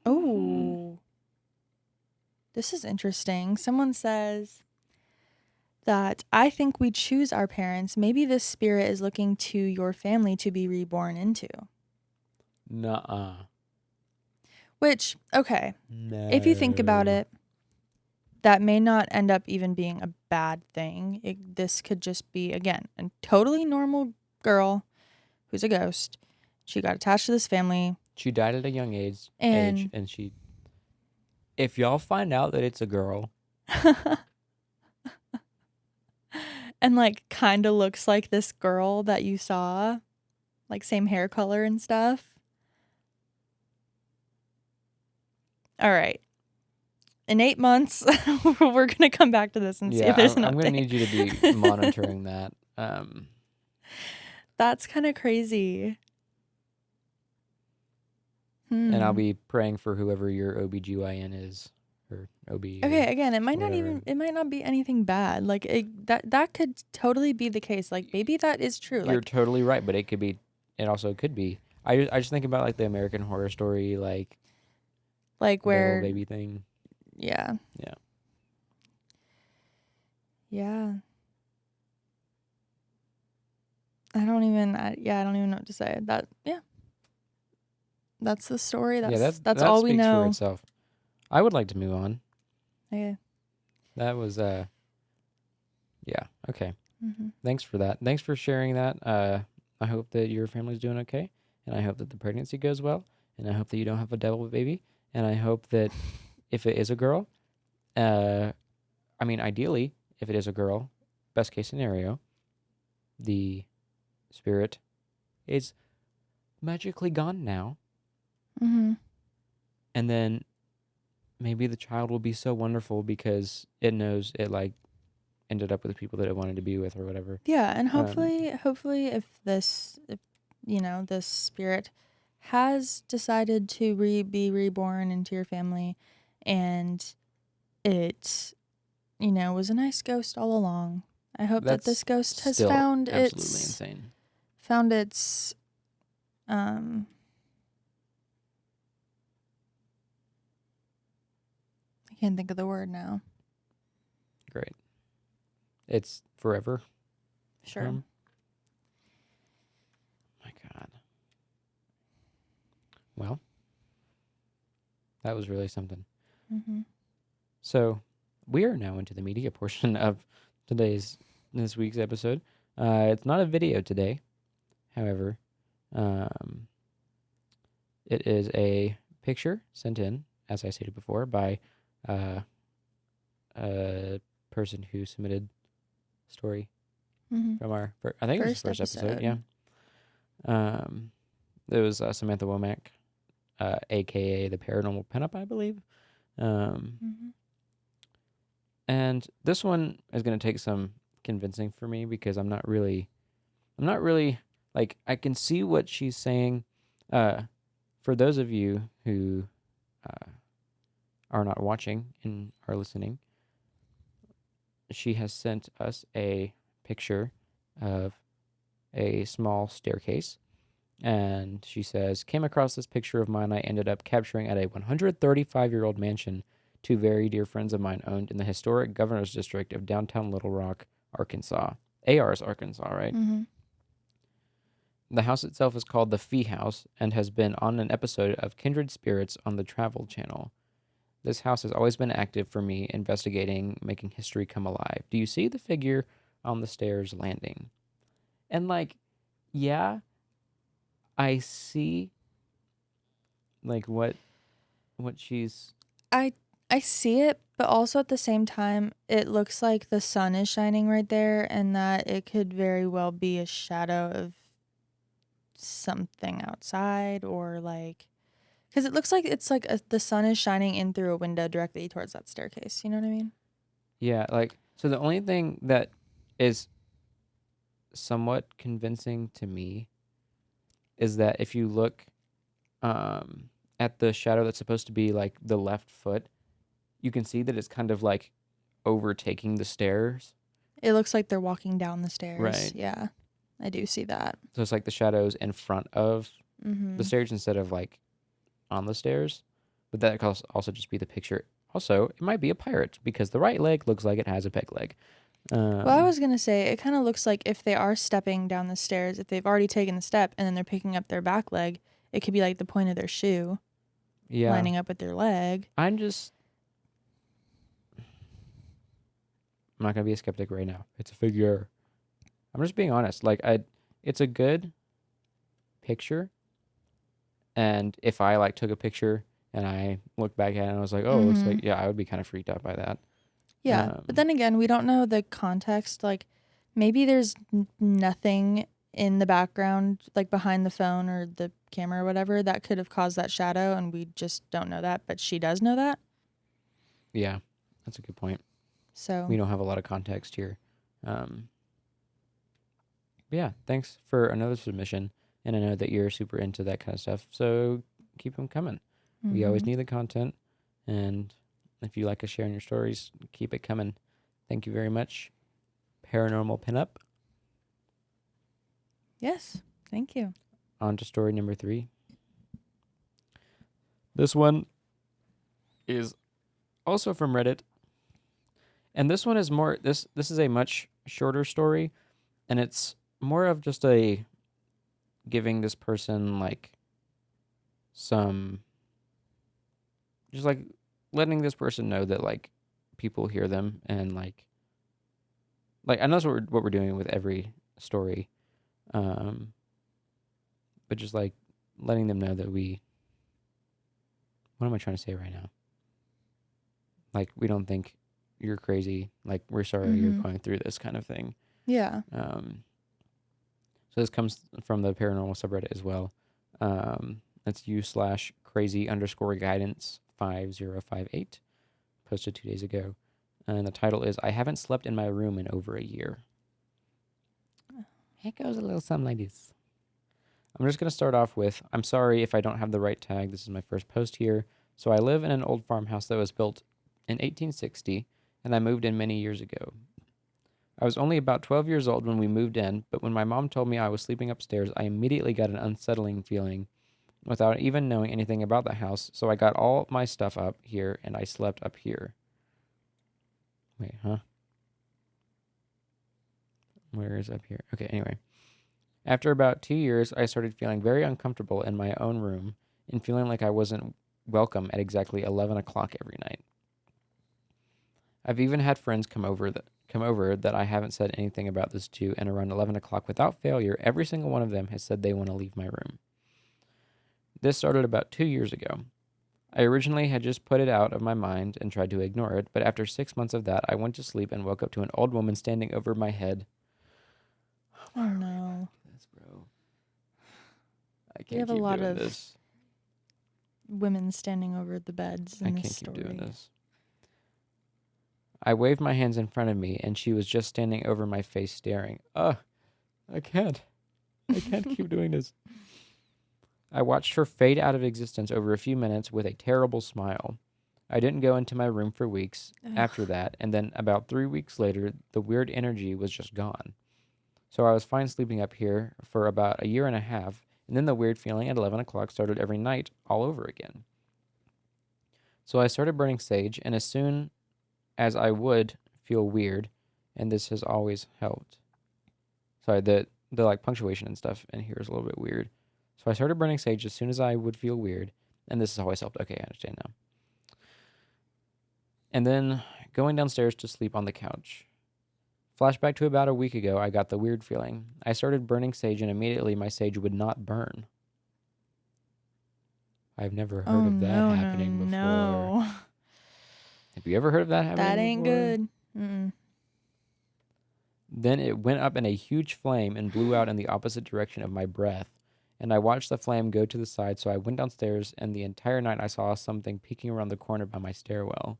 Oh, this is interesting. Someone says that I think we choose our parents. Maybe this spirit is looking to your family to be reborn into. Nuh-uh. Which, okay, No. if you think about it, that may not end up even being a bad thing. This could just be, again, a totally normal girl who's a ghost. She got attached to this family. She died at a young age, And and she... If y'all find out that it's a girl... and like kind of looks like this girl that you saw, like same hair color and stuff. All right. In 8 months, we're going to come back to this and see if there's an update. I'm going to need you to be monitoring that. That's kind of crazy. And I'll be praying for whoever your OBGYN is, or OB. Okay, again, it might whatever. not not be anything bad. Like that could totally be the case. Like maybe that is true. You're Like totally right, but it also could be. I just think about like the American Horror Story, like where baby thing. Yeah. Yeah. Yeah. I don't even know what to say. That's the story. That's all we speaks know. for itself. I would like to move on. Okay. That was yeah, okay. Mm-hmm. Thanks for that. Thanks for sharing that. I hope that your family's doing okay, and I hope that the pregnancy goes well, and I hope that you don't have a devil baby, and I hope that if it is a girl, I mean, ideally, if it is a girl, best case scenario, the spirit is magically gone now. Mm-hmm. And then maybe the child will be so wonderful because it knows it like ended up with the people that it wanted to be with or whatever. Yeah, and hopefully if this spirit has decided to be reborn into your family, and it was a nice ghost all along. I hope that this ghost has found absolutely insane. Found its I can't think of the word now. Great. It's forever. Sure. My God. Well, that was really something. Mm-hmm. So we are now into the media portion of this week's episode. It's not a video today, however. It is a picture sent in, as I stated before, by a person who submitted a story from our, I think it was the first episode, yeah. It was Samantha Womack, a.k.a. the Paranormal Pinup, I believe. And this one is going to take some convincing for me because I'm not really like I can see what she's saying. For those of you who are not watching and are listening, she has sent us a picture of a small staircase. And she says, came across this picture of mine I ended up capturing at a 135-year-old mansion two very dear friends of mine owned in the historic Governor's District of downtown Little Rock, Arkansas. AR's Arkansas, right? Mm-hmm. The house itself is called the Fee House and has been on an episode of Kindred Spirits on the Travel Channel. This house has always been active for me, investigating, making history come alive. Do you see the figure on the stairs landing? And like, yeah, I see like what she's I I see it, but also at the same time, it looks like the sun is shining right there, and that it could very well be a shadow of something outside, or like, because it looks like it's like the sun is shining in through a window directly towards that staircase. You know what I mean? yeah, like so the only thing that is somewhat convincing to me is that if you look at the shadow that's supposed to be like the left foot, you can see that it's kind of like overtaking the stairs. It looks like they're walking down the stairs. Right. Yeah, I do see that. So it's like the shadows in front of the Mm-hmm. stairs instead of like on the stairs. But that could also just be the picture. Also, it might be a pirate because the right leg looks like it has a peg leg. Well, I was gonna say it kind of looks like if they are stepping down the stairs, if they've already taken the step and then they're picking up their back leg, it could be like the point of their shoe Yeah. lining up with their leg. I'm not gonna be a skeptic right now. It's a figure. I'm just being honest. Like it's a good picture. And if I like took a picture and I looked back at it and I was like, oh, it looks Mm-hmm. like, yeah, I would be kind of freaked out by that. Yeah, but then again, we don't know the context. Like, maybe there's nothing in the background, like behind the phone or the camera or whatever, that could have caused that shadow, and we just don't know that. But she does know that. Yeah, that's a good point. So, We don't have a lot of context here. Um, yeah, thanks for another submission. And I know that you're super into that kind of stuff. So keep them coming. We always mm-hmm. need the content. And if you like us sharing your stories, keep it coming. Thank you very much. Paranormal Pinup. Yes, thank you. On to story number 3. This one is also from Reddit. And this one is more this is a much shorter story, and it's more of just a giving this person like some just like letting this person know that like people hear them, and like I know that's what we're doing with every story. Um but just like letting them know that what am I trying to say right now? Like, we don't think you're crazy. Like, we're sorry you're Mm-hmm. going through this kind of thing. Yeah. So this comes from the paranormal subreddit as well. That's u/crazy_guidance 5058, posted 2 days ago. And the title is, I haven't slept in my room in over a year. It goes a little something like this. I'm just going to start off with, I'm sorry if I don't have the right tag. This is my first post here. So I live in an old farmhouse that was built in 1860, and I moved in many years ago. I was only about 12 years old when we moved in, but when my mom told me I was sleeping upstairs, I immediately got an unsettling feeling without even knowing anything about the house, so I got all my stuff up here and I slept up here. Wait, huh? Where is up here? Okay, anyway. After about 2 years, I started feeling very uncomfortable in my own room and feeling like I wasn't welcome at exactly 11 o'clock every night. I've even had friends come over that I haven't said anything about this to, and around 11 o'clock without failure, every single one of them has said they want to leave my room. This started about 2 years ago. I originally had just put it out of my mind and tried to ignore it, but after 6 months of that, I went to sleep and woke up to an old woman standing over my head. Oh no. This, bro. I We can't have a keep lot doing of this. women standing over the beds I in can't this keep story. doing this. I waved my hands in front of me, and she was just standing over my face staring. Ugh, I can't. I can't keep doing this. I watched her fade out of existence over a few minutes with a terrible smile. I didn't go into my room for weeks after Ugh. that, and then about 3 weeks later, the weird energy was just gone. So I was fine sleeping up here for about a year and a half, and then the weird feeling at 11 o'clock started every night all over again. So I started burning sage, and as soon as I would feel weird, and this has always helped. Sorry, the like punctuation and stuff in here is a little bit weird. So I started burning sage as soon as I would feel weird, and this has always helped. Okay, I understand now. And then going downstairs to sleep on the couch. Flashback to about a week ago, I got the weird feeling. I started burning sage, and immediately my sage would not burn. I've never heard Oh of that no, no, happening before. no. Have you ever heard of that That happening ain't before? good. Mm-mm. Then it went up in a huge flame and blew out in the opposite direction of my breath. And I watched the flame go to the side, so I went downstairs, and the entire night I saw something peeking around the corner by my stairwell.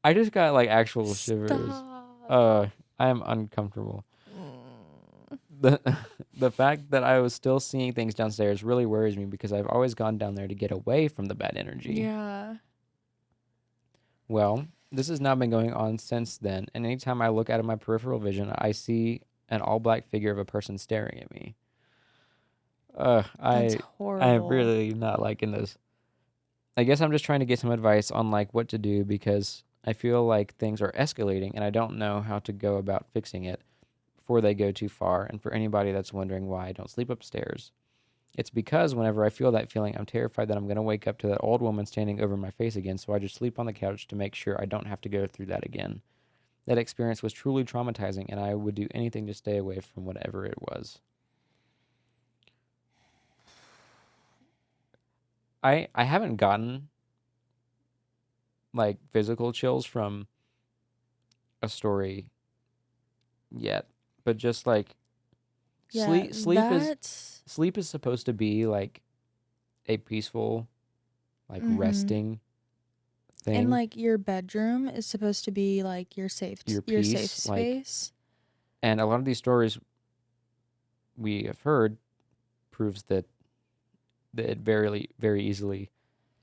I just got like actual shivers. Stop. I am uncomfortable. Mm. The the fact that I was still seeing things downstairs really worries me because I've always gone down there to get away from the bad energy. Yeah. Well, this has now been going on since then, and anytime I look out of my peripheral vision, I see an all black figure of a person staring at me. Uh, That's I I'm horrible. really not liking this. I guess I'm just trying to get some advice on like what to do because I feel like things are escalating and I don't know how to go about fixing it before they go too far. And for anybody that's wondering why I don't sleep upstairs, it's because whenever I feel that feeling, I'm terrified that I'm going to wake up to that old woman standing over my face again, so I just sleep on the couch to make sure I don't have to go through that again. That experience was truly traumatizing, and I would do anything to stay away from whatever it was. I haven't gotten like physical chills from a story yet, but just like Yeah, sleep is that's sleep is supposed to be like a peaceful, like mhm. resting And thing, like your bedroom is supposed to be like your your safe peace, like, space. and a lot of these stories we have heard proves that it very easily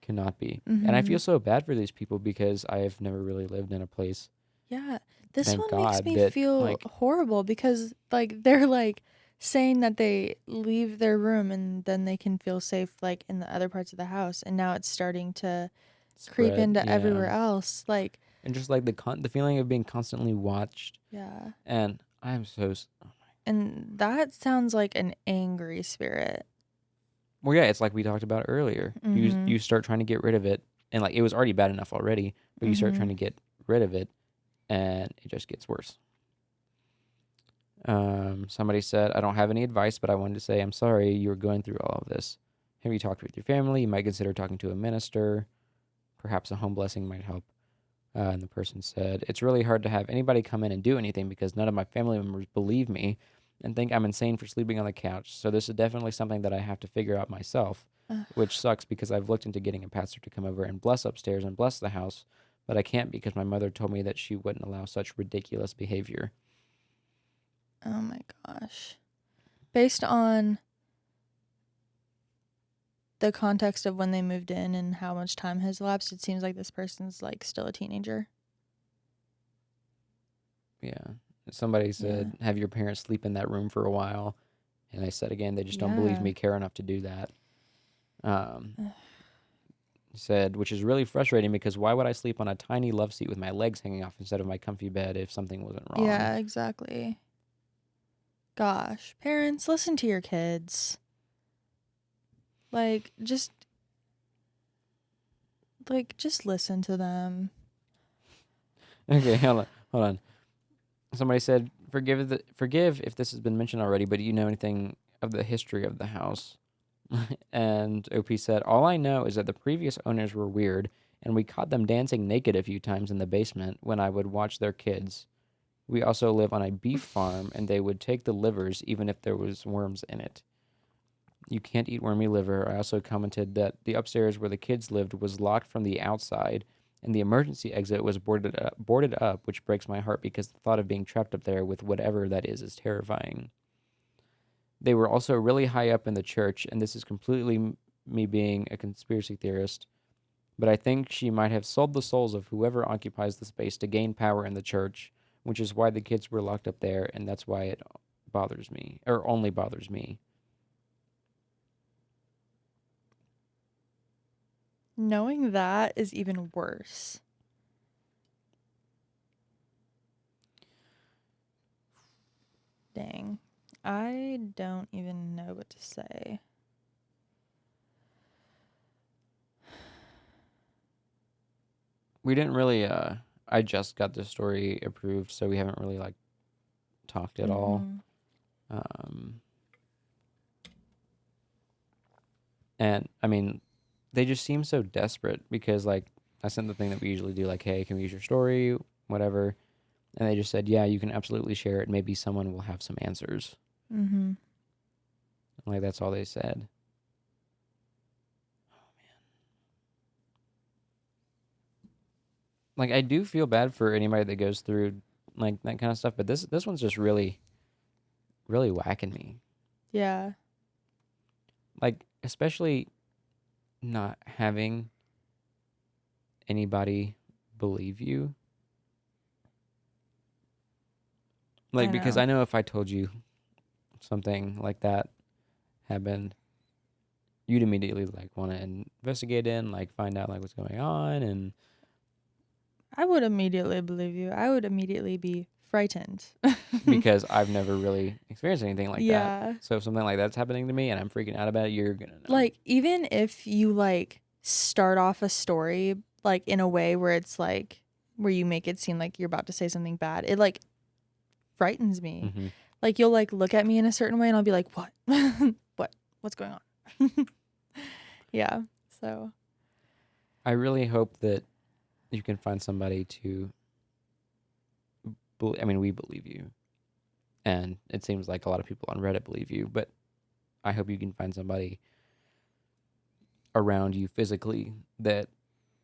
cannot be. And I feel Mhm. so bad for these people because I have never really lived in a place, Yeah. This thank one makes God, me that feel like horrible because like they're like saying that they leave their room and then they can feel safe like in the other parts of the house and now it's starting to creep spread, into yeah. everywhere else. Like, And just like the feeling of being constantly watched, yeah. and I'm so And that sounds like an angry spirit. well, yeah, it's like we talked about earlier. You Mhm. start trying to get rid of it, and like it was already bad enough already, but you start trying Mhm. to get rid of it, and it just gets worse. Somebody said, I don't have any advice, but I wanted to say I'm sorry you were going through all of this. Have you talked with your family? You might consider talking to a minister. Perhaps a home blessing might help. And the person said, it's really hard to have anybody come in and do anything because none of my family members believe me and think I'm insane for sleeping on the couch. So this is definitely something that I have to figure out myself, Ugh. which sucks because I've looked into getting a pastor to come over and bless upstairs and bless the house, but I can't because my mother told me that she wouldn't allow such ridiculous behavior. Oh my gosh. Based on the context of when they moved in and how much time has elapsed, it seems like this person's like still a teenager. Yeah. Somebody Yeah. said, have your parents sleep in that room for a while. And I said again, they just don't believe Yeah. me, care enough to do that. Um, Ugh. said, which is really frustrating because why would I sleep on a tiny love seat with my legs hanging off instead of my comfy bed if something wasn't wrong? Yeah, exactly. Gosh, parents, listen to your kids. Like just listen to them. Okay, hold on. Somebody said, forgive if this has been mentioned already, but do you know anything of the history of the house? And OP said, all I know is that the previous owners were weird, and we caught them dancing naked a few times in the basement when I would watch their kids. We also live on a beef farm, and they would take the livers even if there was worms in it. You can't eat wormy liver. I also commented that the upstairs where the kids lived was locked from the outside, and the emergency exit was boarded up, which breaks my heart because the thought of being trapped up there with whatever that is terrifying. They were also really high up in the church, and this is completely me being a conspiracy theorist, but I think she might have sold the souls of whoever occupies the space to gain power in the church, which is why the kids were locked up there, and that's why it bothers me, or only bothers me. Knowing that is even worse. Dang. I don't even know what to say. We didn't really, I just got this story approved, so we haven't really, like, talked at all. And, I mean, they just seem so desperate because, like, I sent the thing that we usually do, like, hey, can we use your story, whatever. And they just said, yeah, you can absolutely share it. Maybe someone will have some answers. Like, that's all they said. Oh, man. Like, I do feel bad for anybody that goes through, like, that kind of stuff. But this one's just really, really whacking me. Yeah. Like, especially not having anybody believe you. Like, because I know if I told you something like that happened, you'd immediately, like, want to investigate it and, like, find out, like, what's going on. And I would immediately believe you. I would immediately be frightened. because I've never really experienced anything like that. Yeah. So if something like that's happening to me and I'm freaking out about it, you're going to know. Like, even if you, like, start off a story, like, in a way where it's, like, where you make it seem like you're about to say something bad, it, like, frightens me. Mm-hmm. Like, you'll, like, look at me in a certain way and I'll be like, what? What's going on? Yeah. So I really hope that you can find somebody to I mean, we believe you. And it seems like a lot of people on Reddit believe you, but I hope you can find somebody around you physically that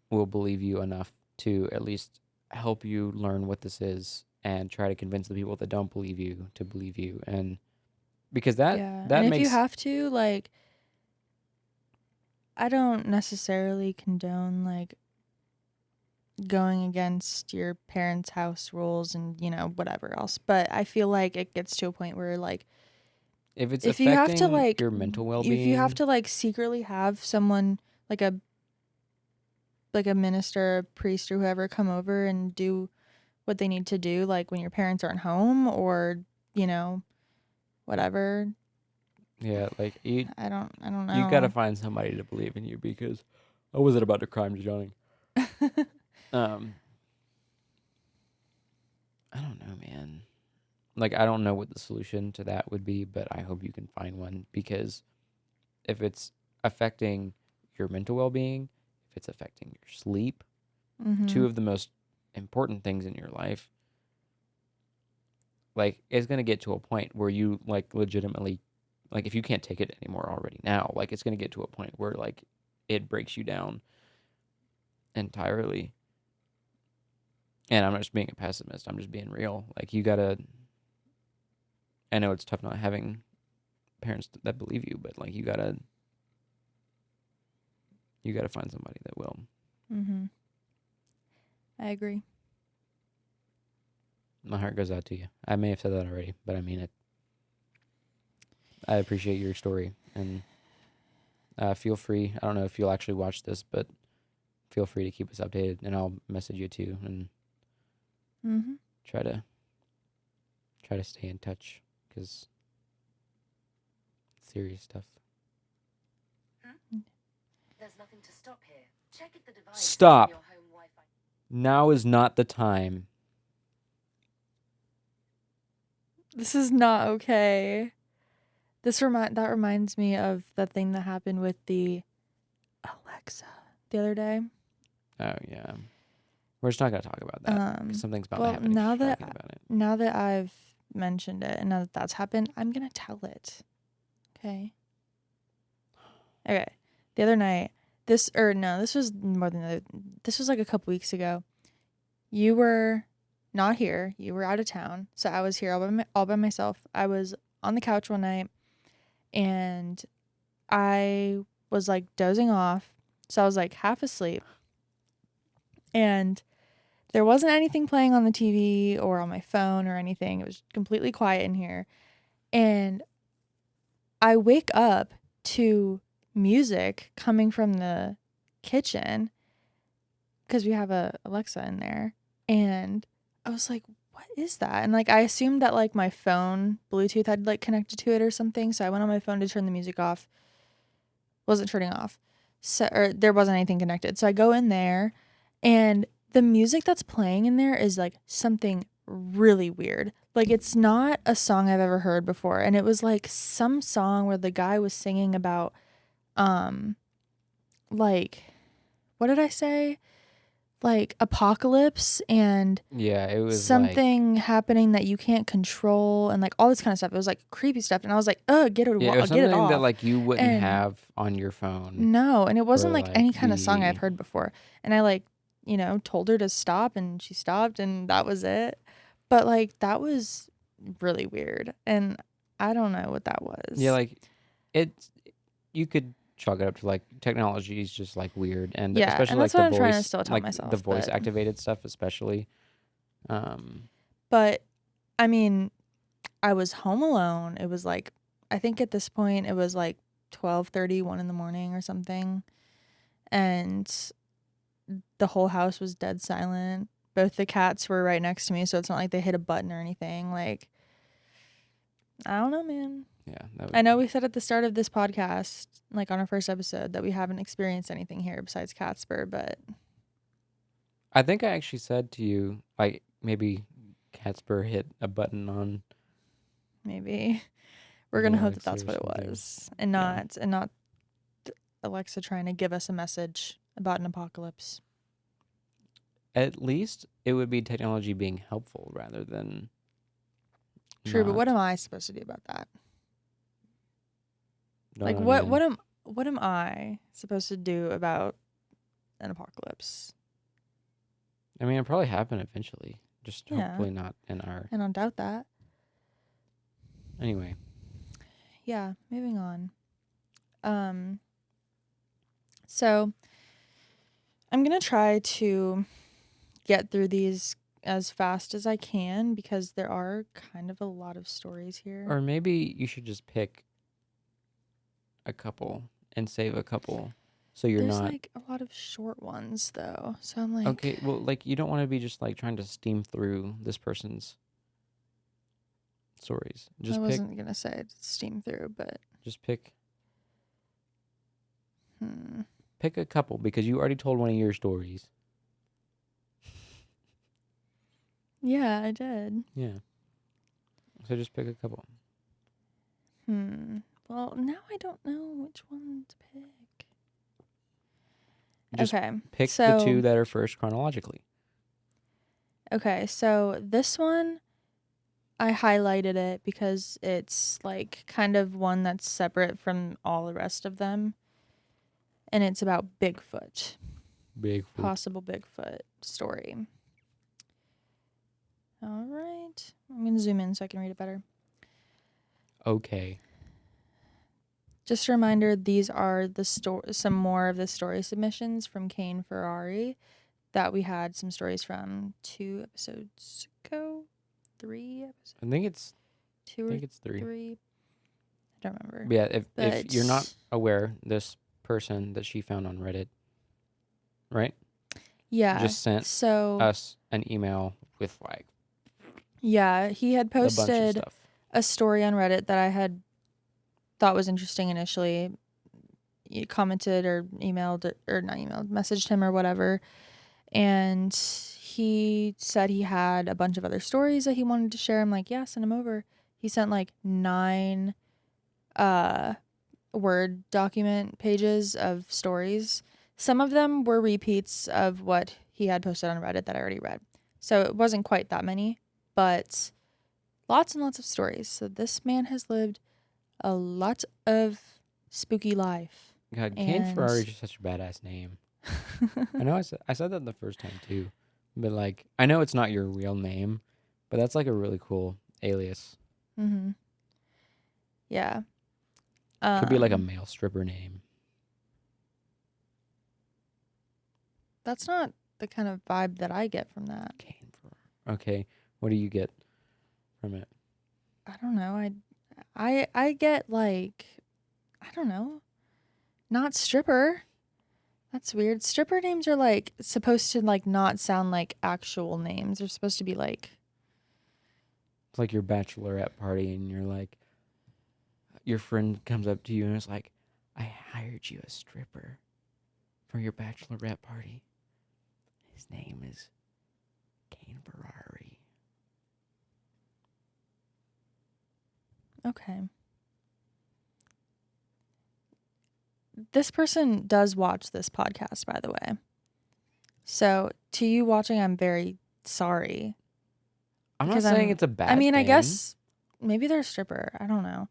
will believe you enough to at least help you learn what this is and try to convince the people that don't believe you to believe you. And because that and if you makes have to, like, I don't necessarily condone, like, going against your parents' house rules and, you know, whatever else. But I feel like it gets to a point where, like, if it's if you have to, affecting like, your mental if you have well-being, to, like, secretly have someone, like a minister, a priest, or whoever come over and do what they need to do, like, when your parents aren't home, or, you know, whatever. yeah, like I don't you got to know. find somebody to believe in you because I wasn't about to cry, I'm just yawning. I don't know, man. Like, I don't know what the solution to that would be, but I hope you can find one because if it's affecting your mental well-being, if it's affecting your sleep, two of the most important things in your life, like, it's going to get to a point where you, like, legitimately, like, if you can't take it anymore already now, like, it's going to get to a point where, like, it breaks you down entirely. And I'm not just being a pessimist. I'm just being real. Like, you got to, I know it's tough not having parents that believe you, but, like, you got to find somebody that will. I agree. My heart goes out to you. I may have said that already, but I mean it. I appreciate your story, and feel free. I don't know if you'll actually watch this, but feel free to keep us updated, and I'll message you too, and try to stay in touch because serious stuff. There's nothing to stop here. Check if the device Stop. is on your home Wi-Fi. Now is not the time. This is not okay. That reminds me of the thing that happened with the Alexa the other day. Oh yeah, we're just not gonna talk about that. 'Cause something's about to happen. Now if you're that talking about it. now that I've mentioned it and now that that's happened, I'm gonna tell it. Okay. The other night this was more than this was like a couple weeks ago. You were not here. You were out of town. So I was here all by myself. I was on the couch one night and I was like dozing off. So I was like half asleep. And there wasn't anything playing on the TV or on my phone or anything. It was completely quiet in here. And I wake up to music coming from the kitchen because we have a Alexa in there. And I was like, what is that? And like I assumed that like my phone Bluetooth had like connected to it or something. So I went on my phone to turn the music off. Wasn't turning off. So or there wasn't anything connected. So I go in there and the music that's playing in there is like something really weird. Like it's not a song I've ever heard before. And it was like some song where the guy was singing about like what did I say? Like apocalypse and Yeah, it was something happening that you can't control and like all this kind of stuff. It was like creepy stuff. And I was like, get it, yeah, it was get it something that off. like you wouldn't And have on your phone no, and it wasn't for like any like kind of song I've the heard before. And I like, told her to stop and she stopped and that was it. But like that was really weird. And I don't know what that was. yeah, like it. You could chalk it up to like technology is just like weird, and Yeah, especially and like that's the what I'm trying to voice, still tell like myself. the voice but, activated stuff, especially. but I mean, I was home alone. It was like I think at this point it was like 12:30, 1 in the morning or something. And the whole house was dead silent. Both the cats were right next to me, so it's not like they hit a button or anything. Like, I don't know, man. Yeah, I know we said at the start of this podcast, like on our first episode, that we haven't experienced anything here besides Catspur, but I think I actually said to you like maybe Catspur hit a button on maybe we're the gonna hope that Alexa that's or what it something. was, and Yeah. not Alexa trying to give us a message about an apocalypse. At least it would be technology being helpful rather than True, but what not. am I supposed to do about that? Don't Like, know, man. what am I supposed to do about an apocalypse? I mean, it'll probably happen eventually. Just Yeah, hopefully not in our. I don't doubt that. Anyway, Yeah, moving on. So I'm gonna try to get through these as fast as I can because there are kind of a lot of stories here. or maybe you should just pick a couple and save a couple, so you're There's not. like a lot of short ones though, so I'm like, Okay, well, like you don't want to be just like trying to steam through this person's stories. I wasn't gonna say steam through, but Just pick a couple because you already told one of your stories. yeah, I did. Yeah. So just pick a couple. Well, now I don't know which one to pick. Just okay, pick so the two that are first chronologically. okay, so this one I highlighted it because it's like kind of one that's separate from all the rest of them. And it's about Bigfoot. Bigfoot. Possible Bigfoot story. All right. I'm going to zoom in so I can read it better. Okay. Just a reminder, these are some more of the story submissions from Kane Ferrari that we had some stories from 2 episodes ago. 3 episodes. I think it's 2 or it's 3. 3. I don't remember. But yeah, if you're not aware, this person that she found on Reddit, right? Yeah. Just sent us an email with like yeah, he had a bunch of posted stuff. a story on Reddit that I had thought was interesting initially. You commented or emailed or not emailed, messaged him or whatever. And he said he had a bunch of other stories that he wanted to share. I'm like, yeah, send them over. He sent like 9 Word document pages of stories. Some of them were repeats of what he had posted on Reddit that I already read. So it wasn't quite that many, but lots and lots of stories. So this man has lived a lot of spooky life. God, Kane And Ferrari is just such a badass name. I know I said that the first time too, but like I know it's not your real name, but that's like a really cool alias. Mm-hmm. Yeah. Could be like a male stripper name. That's not the kind of vibe that I get from that. Kane Ferrari. Okay, what do you get from it? I don't know. I get like, I don't know, not stripper. That's weird. Stripper names are like supposed to like not sound like actual names. They're supposed to be like, It's like your bachelorette party, and you're like, your friend comes up to you and is like, "I hired you a stripper for your bachelorette party. His name is Kane Ferrari." okay. This person does watch this podcast, by the way. So to you watching, I'm very sorry. I'm not Because saying it's a bad I mean, I thing. guess maybe they're a stripper. I don't know.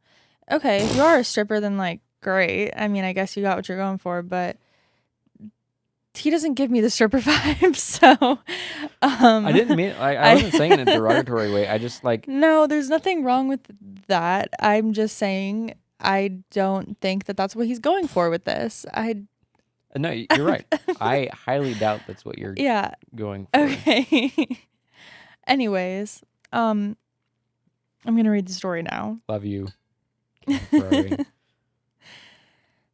Okay, if you are a stripper, then like great. I mean, I guess you got what you're going for, but he doesn't give me the stripper vibe. So I didn't mean I wasn't saying it in a derogatory way. I just like No, there's nothing wrong with that. I'm just saying I don't think that that's what he's going for with this. no, you're right. I highly doubt that's what you're Yeah. going for. Okay. Anyways, I'm going to read the story now. Love you, Kane Ferrari.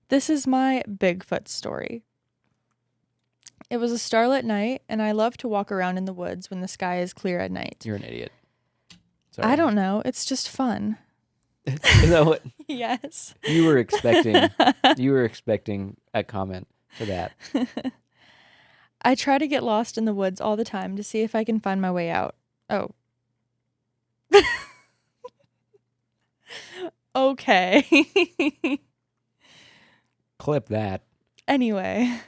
This is my Bigfoot story. It was a starlit night, and I love to walk around in the woods when the sky is clear at night. You're an idiot. Sorry. I don't know. It's just fun. Is that what Yes. you were expecting? You were expecting a comment for that. I try to get lost in the woods all the time to see if I can find my way out. Oh. Okay. Clip that. Anyway,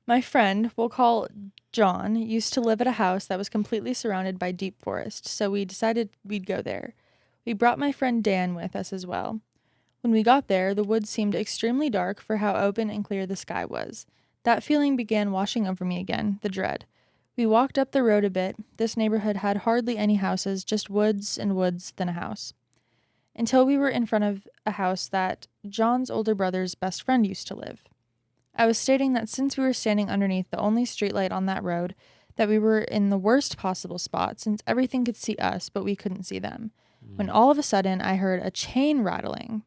my friend, we'll call John, used to live at a house that was completely surrounded by deep forest, so we decided we'd go there. We brought my friend Dan with us as well. When we got there, the woods seemed extremely dark for how open and clear the sky was. That feeling began washing over me again, the dread. We walked up the road a bit. This neighborhood had hardly any houses, just woods and woods, then a house. Until we were in front of a house that John's older brother's best friend used to live. I was stating that since we were standing underneath the only streetlight on that road, that we were in the worst possible spot since everything could see us, but we couldn't see them. When all of a sudden I heard a chain rattling.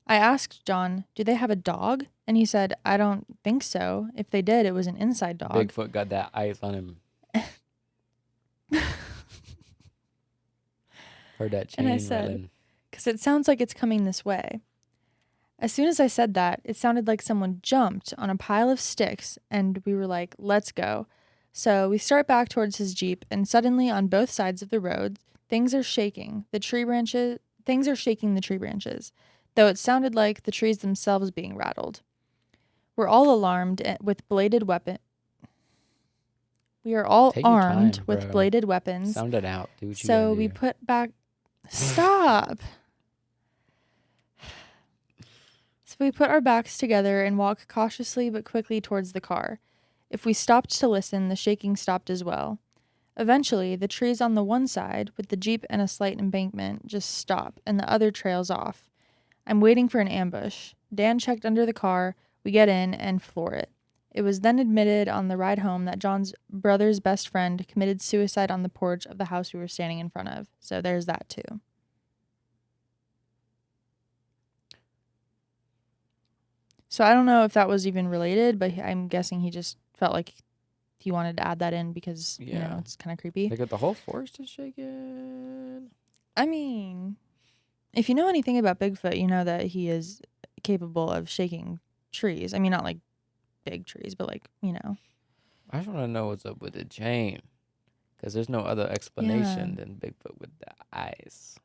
I asked John, "Do they have a dog?" And he said, "I don't think so. If they did, it was an inside dog." Bigfoot got that ice on him. Heard that chain And I said, rattling. "Because it sounds like it's coming this way." As soon as I said that, it sounded like someone jumped on a pile of sticks, and we were like, "Let's go." So we start back towards his Jeep, and suddenly on both sides of the road, things are shaking the tree branches, though it sounded like the trees themselves being rattled. We're all alarmed with bladed weapons. We are all Take your armed time, with bro. bladed weapons. Sound it out. Do what you So gotta we do. put back. Stop. So we put our backs together and walk cautiously but quickly towards the car. If we stopped to listen, the shaking stopped as well. Eventually, the trees on the one side, with the Jeep and a slight embankment, just stop, and the other trails off. I'm waiting for an ambush. Dan checked under the car. We get in and floor it. It was then admitted on the ride home that John's brother's best friend committed suicide on the porch of the house we were standing in front of. So there's that too. So I don't know if that was even related, but I'm guessing he just felt like he wanted to add that in because, you know, Yeah. it's kind of creepy. They got the whole forest is shaking. I mean, if you know anything about Bigfoot, you know that he is capable of shaking trees. I mean, not like big trees, but like, you know. I just want to know what's up with the chain. Because there's no other explanation than Bigfoot with the ice.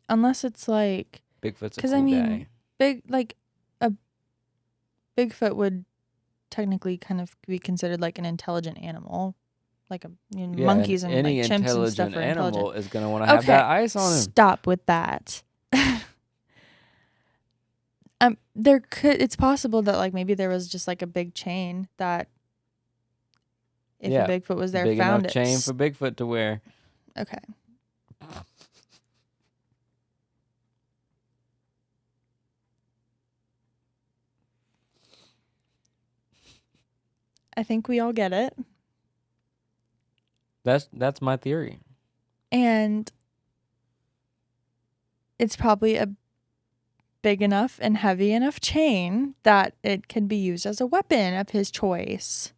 Unless it's like, Bigfoot's a 'cause cool I mean, guy. a Bigfoot would technically kind of be considered like an intelligent animal. Like Yeah, monkeys and any like chimps and stuff intelligent are animal intelligent. is going to want to have that ice on him. Stop with that. It's possible that like maybe there was just like a big chain that if Yeah, a Bigfoot was there, big found enough it. chain for Bigfoot to wear. Okay. I think we all get it. That's my theory. And it's probably a big enough and heavy enough chain that it can be used as a weapon of his choice.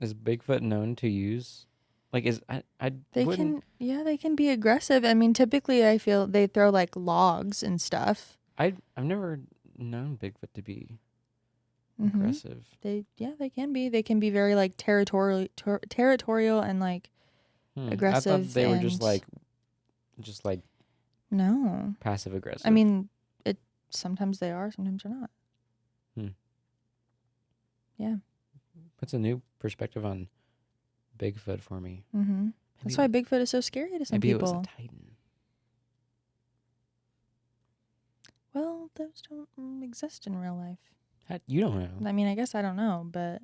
Is Bigfoot known to use? Like, I They wouldn't. they can be aggressive. I mean, typically I feel they throw like logs and stuff. I've never known Bigfoot to be Mm-hmm. aggressive. They can be. They can be very like territorial and like aggressive. I thought they were and just like no. passive aggressive. I mean, sometimes they are, sometimes they're not. Yeah. That's a new perspective on Bigfoot for me. Mm-hmm. That's why Bigfoot is so scary to some maybe people. Maybe it was a Titan. Well, those don't exist in real life. You don't know. I mean, I guess I don't know, but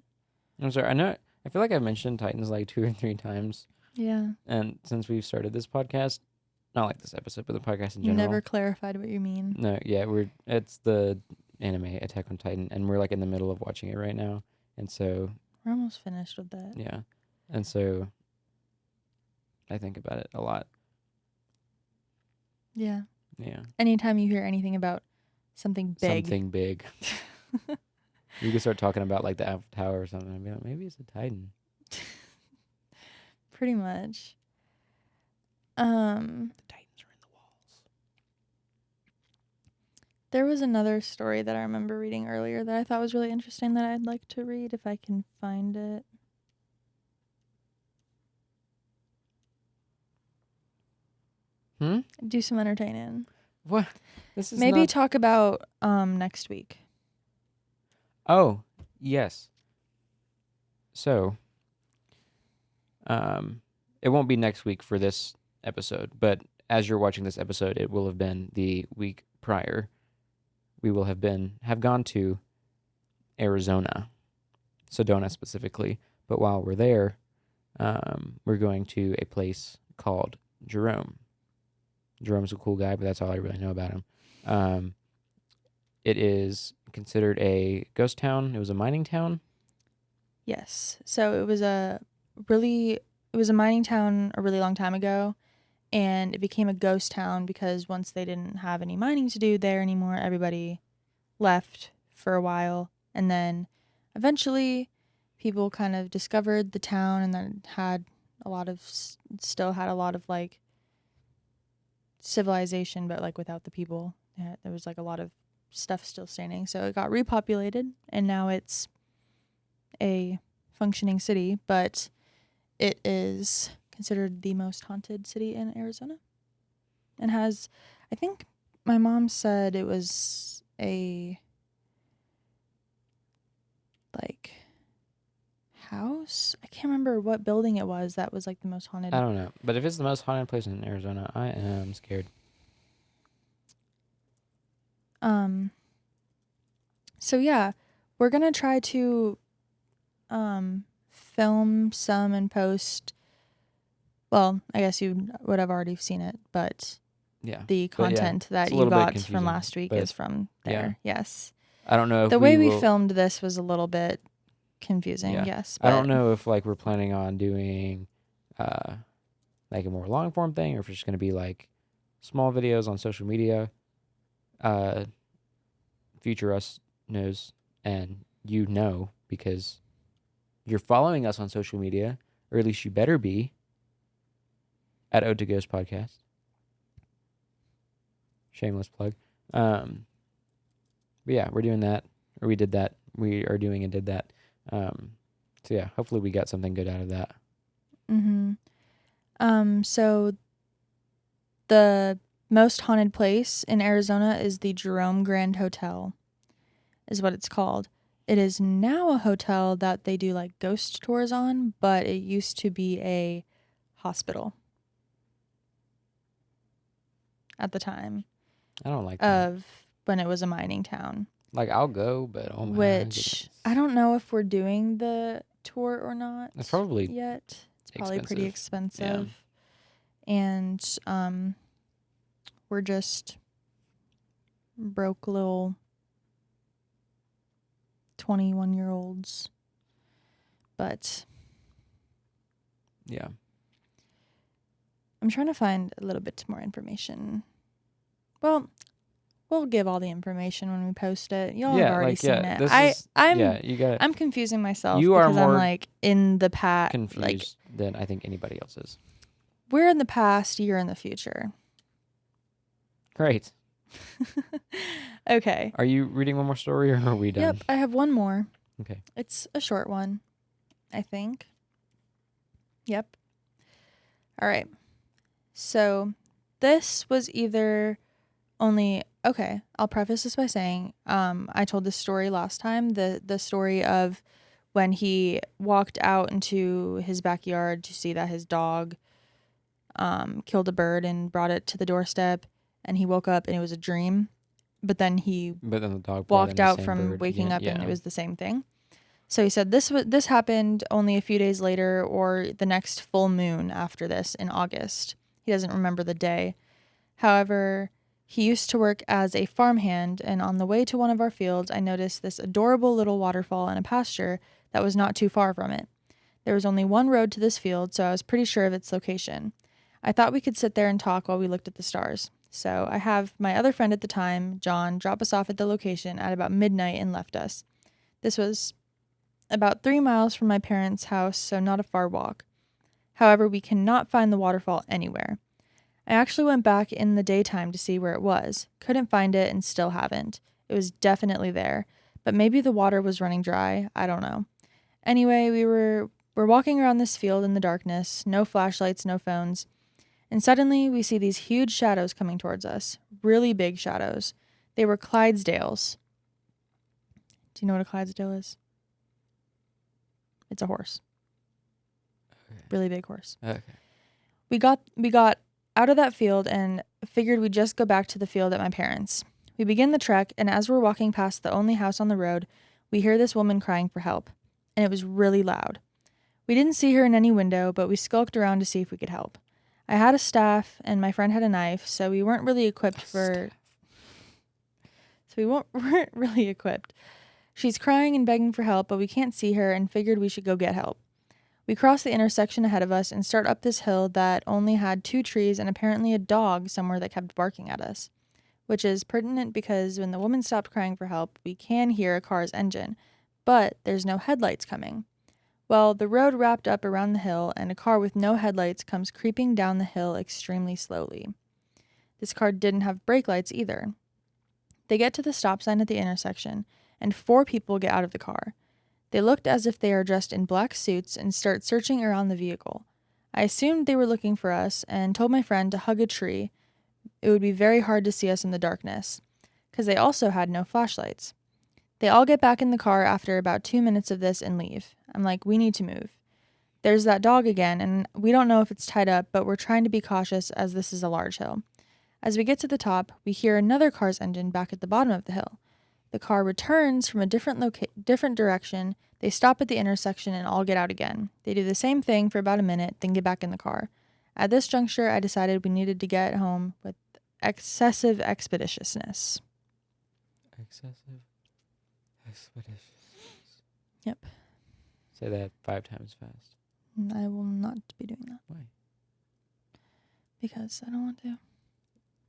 I'm sorry. I feel like I've mentioned Titans like 2 or 3 times. Yeah. And since we've started this podcast, not like this episode, but the podcast in You general. never clarified what you mean. No, yeah, it's the anime Attack on Titan, and we're like in the middle of watching it right now, and so we're almost finished with that. Yeah, and so I think about it a lot. Yeah. Yeah. Anytime you hear anything about something big. Something big. You could start talking about like the Eiffel Tower or something. I'd be like, maybe it's a Titan. Pretty much. The Titans are in the walls. There was another story that I remember reading earlier that I thought was really interesting that I'd like to read if I can find it. Do some entertaining. What? This is maybe not... talk about next week. Oh, yes. So, it won't be next week for this episode, but as you're watching this episode, it will have been the week prior. We will have gone to Arizona, Sedona specifically. But while we're there, we're going to a place called Jerome. Jerome's a cool guy, but that's all I really know about him. It is considered a ghost town. It was a mining town. Yes. So it was a mining town a really long time ago, and it became a ghost town because once they didn't have any mining to do there anymore, everybody left for a while, and then eventually people kind of discovered the town, and then still had a lot of like civilization, but like without the people. There was like a lot of stuff still standing, so it got repopulated, and now it's a functioning city, but it is considered the most haunted city in Arizona, and has, I think my mom said it was a like house. I can't remember what building it was that was like the most haunted. I don't know, but if it's the most haunted place in Arizona, I am scared. So yeah, we're gonna try to film some and post. Well, I guess you would have already seen it, but yeah, the content that you got from last week is from there. Yeah. Yes. I don't know if the way we filmed this was a little bit confusing. Yeah. Yes. I don't know if like we're planning on doing like a more long form thing, or if it's just gonna be like small videos on social media. Future us knows, and you know, because you're following us on social media, or at least you better be, at odetoghostspodcast. Shameless plug. But yeah, we're doing that, or we did that. We are doing and did that. So yeah, hopefully we got something good out of that. So the most haunted place in Arizona is the Jerome Grand Hotel, is what it's called. It is now a hotel that they do like ghost tours on, but it used to be a hospital at the time. I don't like that. Of when it was a mining town. Like, I'll go, but oh my Which goodness. I don't know if we're doing the tour or not. It's probably yet. It's probably pretty expensive. And we're just broke little 21-year-olds. But yeah. I'm trying to find a little bit more information. Well, we'll give all the information when we post it. Y'all have already seen it. I'm confusing myself because I'm like in the past. Confused than I think anybody else is. We're in the past, you're in the future. Great. Okay. Are you reading one more story or are we done? Yep, I have one more. Okay. It's a short one, I think. Yep. All right. So this was either only... Okay, I'll preface this by saying I told this story last time, the story of when he walked out into his backyard to see that his dog killed a bird and brought it to the doorstep, and he woke up and it was a dream, but then the dog walked out from waking up and it was the same thing. So he said this happened only a few days later, or the next full moon after this in August. He doesn't remember the day. However, he used to work as a farmhand, and on the way to one of our fields, I noticed this adorable little waterfall in a pasture that was not too far from it. There was only one road to this field, so I was pretty sure of its location. I thought we could sit there and talk while we looked at the stars. So I have my other friend at the time, John, drop us off at the location at about midnight and left us. This was about 3 miles from my parents' house, so not a far walk. However, we cannot find the waterfall anywhere. I actually went back in the daytime to see where it was. Couldn't find it and still haven't. It was definitely there, but maybe the water was running dry. I don't know. Anyway, we're walking around this field in the darkness, no flashlights, no phones, and suddenly we see these huge shadows coming towards us. Really big shadows. They were Clydesdales. Do you know what a Clydesdale is? It's a horse. Okay. Really big horse. Okay. We got out of that field and figured we'd just go back to the field at my parents'. We begin the trek, and as we're walking past the only house on the road, we hear this woman crying for help, and it was really loud. We didn't see her in any window, but we skulked around to see if we could help. I had a staff, and my friend had a knife, so we weren't really equipped weren't really equipped. She's crying and begging for help, but we can't see her and figured we should go get help. We cross the intersection ahead of us and start up this hill that only had 2 trees and apparently a dog somewhere that kept barking at us, which is pertinent because when the woman stopped crying for help, we can hear a car's engine, but there's no headlights coming. Well, the road wrapped up around the hill and a car with no headlights comes creeping down the hill extremely slowly. This car didn't have brake lights either. They get to the stop sign at the intersection and 4 people get out of the car. They looked as if they are dressed in black suits and start searching around the vehicle. I assumed they were looking for us and told my friend to hug a tree. It would be very hard to see us in the darkness, because they also had no flashlights. They all get back in the car after about 2 minutes of this and leave. I'm like, we need to move. There's that dog again, and we don't know if it's tied up, but we're trying to be cautious as this is a large hill. As we get to the top, we hear another car's engine back at the bottom of the hill. The car returns from a different direction. They stop at the intersection and all get out again. They do the same thing for about a minute, then get back in the car. At this juncture, I decided we needed to get home with excessive expeditiousness. Excessive expeditiousness. Yep. Say that 5 times fast. I will not be doing that. Why? Because I don't want to.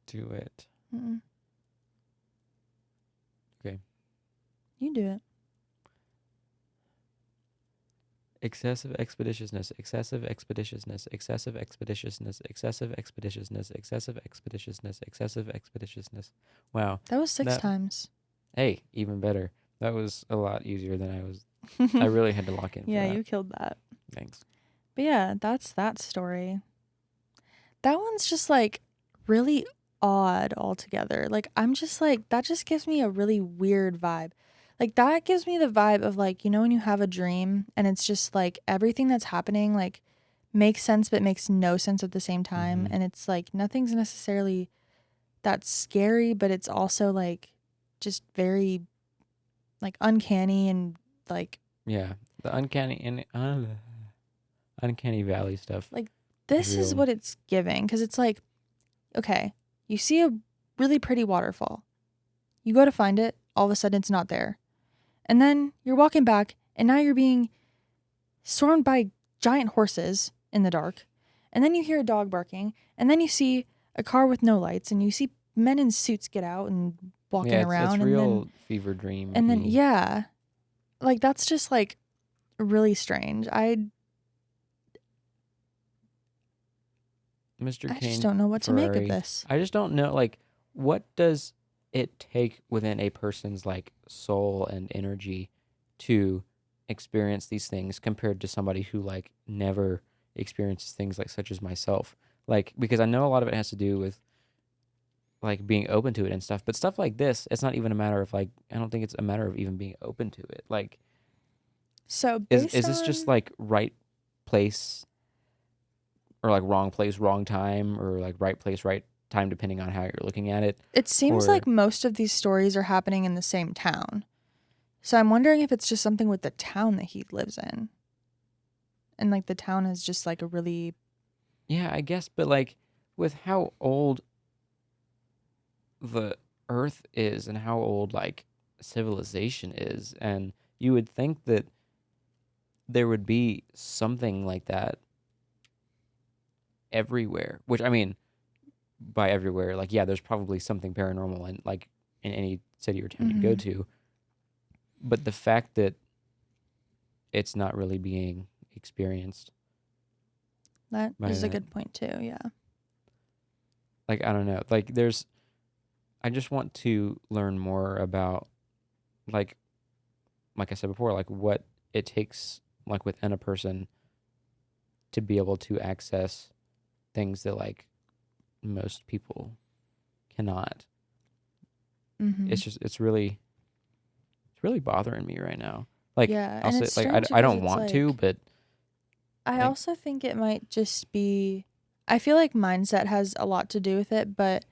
Do it. Mm-mm. Okay. You do it. Excessive expeditiousness, excessive expeditiousness, excessive expeditiousness, excessive expeditiousness, excessive expeditiousness, excessive expeditiousness. Wow. That was 6 times. Hey, even better. That was a lot easier than I was. I really had to lock in for Yeah, that. you killed that. Thanks. But yeah, that's that story. That one's just like really odd altogether. Like, I'm just like, that just gives me a really weird vibe. Like, that gives me the vibe of like, you know, when you have a dream and it's just like everything that's happening like makes sense but makes no sense at the same time. Mm-hmm. And it's like nothing's necessarily that scary, but it's also like just very like uncanny and like Yeah, the uncanny valley stuff like is this is real. what it's giving, because it's like, okay, you see a really pretty waterfall, you go to find it, all of a sudden it's not there, and then you're walking back and now you're being swarmed by giant horses in the dark, and then you hear a dog barking, and then you see a car with no lights, and you see men in suits get out and walking Yeah, it's around, real fever dream. and then yeah, like that's just like really strange. Mr. I just Kane don't know what to make of Ferrari. this. I just don't know, like, what does it take within a person's like soul and energy to experience these things compared to somebody who like never experiences things like such as myself? Like, because I know a lot of it has to do with like being open to it and stuff, but stuff like this, it's not even a matter of like, I don't think it's a matter of even being open to it. Like, So is this just like right place or like wrong place, wrong time, or like right place, right time, depending on how you're looking at it? it seems Or like most of these stories are happening in the same town. So I'm wondering if it's just something with the town that he lives in. And like the town is just like a really yeah, I guess, but like with how old the earth is and how old like civilization is, and you would think that there would be something like that everywhere, which I mean, by everywhere, like, yeah, there's probably something paranormal in like in any city or town you go to, but the fact that it's not really being experienced that by is a that, good point too, yeah. like, I don't know, like I just want to learn more about like I said before, like what it takes like within a person to be able to access things that like most people cannot. Mm-hmm. It's just it's really bothering me right now. Like, Yeah, I'll and say, it's like, strange I because don't it's want to, like but I like, also think it might just be, I feel like mindset has a lot to do with it, but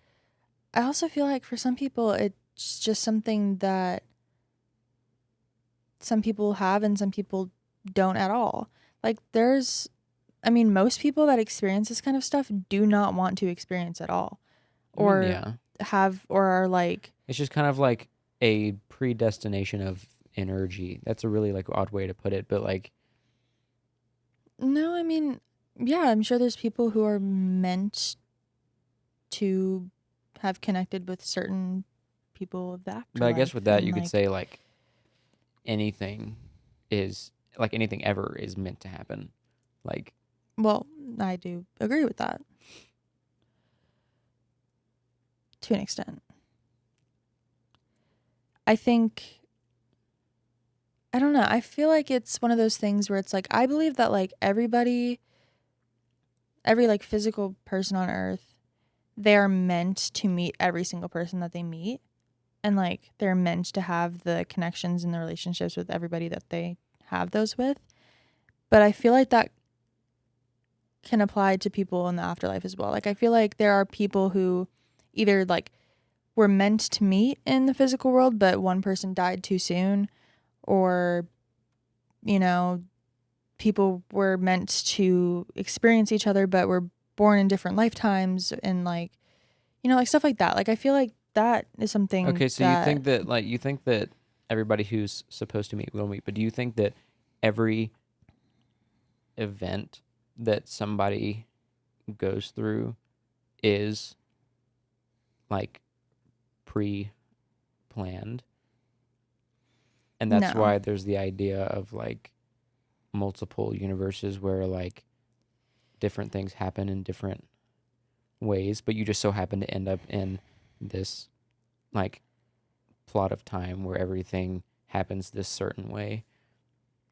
I also feel like for some people it's just something that some people have and some people don't at all. Like I mean, most people that experience this kind of stuff do not want to experience at all, I mean, or yeah, or are like, it's just kind of like a predestination of energy. That's a really like odd way to put it, but like, no, I mean, yeah, I'm sure there's people who are meant to have connected with certain people of the but I guess with afterlife that you and could like, say like anything is like anything ever is meant to happen. Like, well, I do agree with that to an extent. I think, I don't know, I feel like it's one of those things where it's like, I believe that like everybody, every like physical person on earth, they are meant to meet every single person that they meet, and like they're meant to have the connections and the relationships with everybody that they have those with. But I feel like that can apply to people in the afterlife as well. Like I feel like there are people who either like were meant to meet in the physical world, but one person died too soon, or you know, people were meant to experience each other but were born in different lifetimes, and like, you know, like stuff like that. Like I feel like that is something okay, so that you think that everybody who's supposed to meet will meet, but do you think that every event that somebody goes through is like pre-planned, and that's no. why there's the idea of like multiple universes where like different things happen in different ways, but you just so happen to end up in this like plot of time where everything happens this certain way.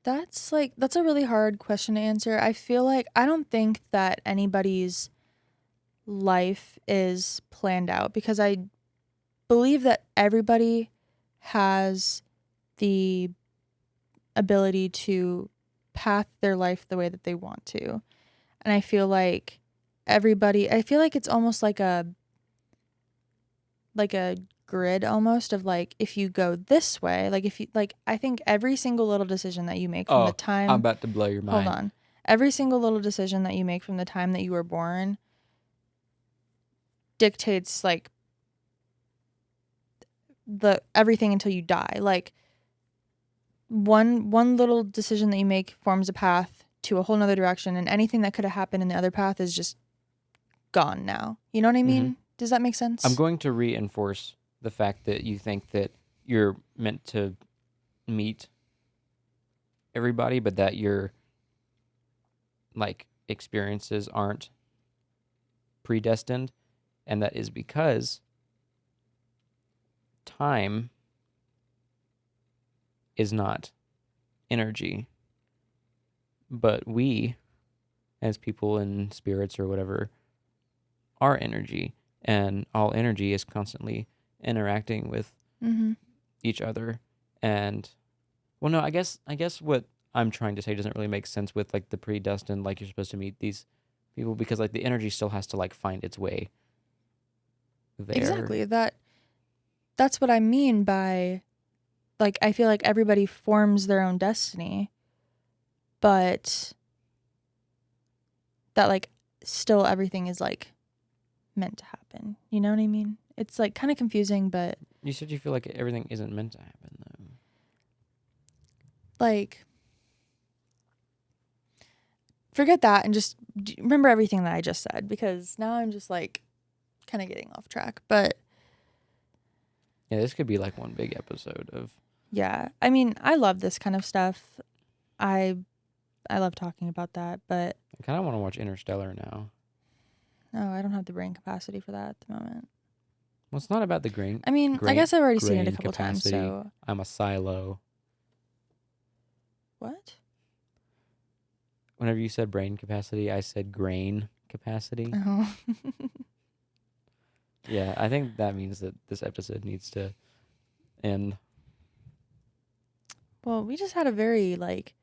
That's like, that's a really hard question to answer. I feel like I don't think that anybody's life is planned out, because I believe that everybody has the ability to path their life the way that they want to. And I feel like I feel like it's almost like a grid almost of like, if you go this way, like if you like, I think every single little decision that you make from the Oh, I'm time, about to blow your hold mind. on, every single little decision that you make from the time that you were born dictates like the everything until you die. Like one little decision that you make forms a path to a whole nother direction, and anything that could have happened in the other path is just gone now. You know what I mean? Does that make sense? I'm going to reinforce the fact that you think that you're meant to meet everybody, but that your like experiences aren't predestined, and that is because time is not energy, but we as people and spirits or whatever are energy, and all energy is constantly interacting with Mm-hmm. each other. And well, no, I guess what I'm trying to say doesn't really make sense with like the predestined, like you're supposed to meet these people, because like the energy still has to like find its way there. Exactly. That's what I mean by, like, I feel like everybody forms their own destiny, but that like still everything is like meant to happen. You know what I mean? It's like kind of confusing, but You said you feel like everything isn't meant to happen though. like forget that and just remember everything that I just said, because now I'm just like kind of getting off track. But Yeah, this could be like one big episode of. yeah, I mean, I love this kind of stuff. I love talking about that, but I kind of want to watch Interstellar now. no, I don't have the brain capacity for that at the moment. Well, it's not about the grain. I mean, I guess I've already seen it a couple times, capacity. so I'm a silo. what? Whenever you said brain capacity, I said grain capacity. Oh. Yeah, I think that means that this episode needs to end. Well, we just had a very like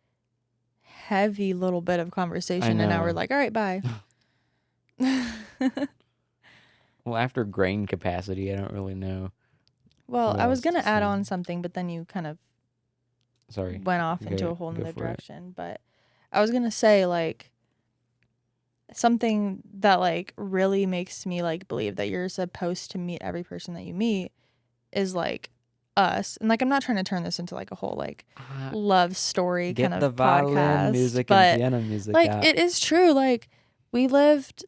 heavy little bit of conversation, and now we're know. like, all right, bye. Well, after grain capacity, I don't really know Well, what I was else gonna to add say. on something, but then you kind of Sorry. went off into Go a whole go nother for it. direction. But I was gonna say like something that like really makes me like believe that you're supposed to meet every person that you meet is like us. And like I'm not trying to turn this into like a whole like love story kind Get the of violin podcast, music and but piano music like out. it is true. Like we lived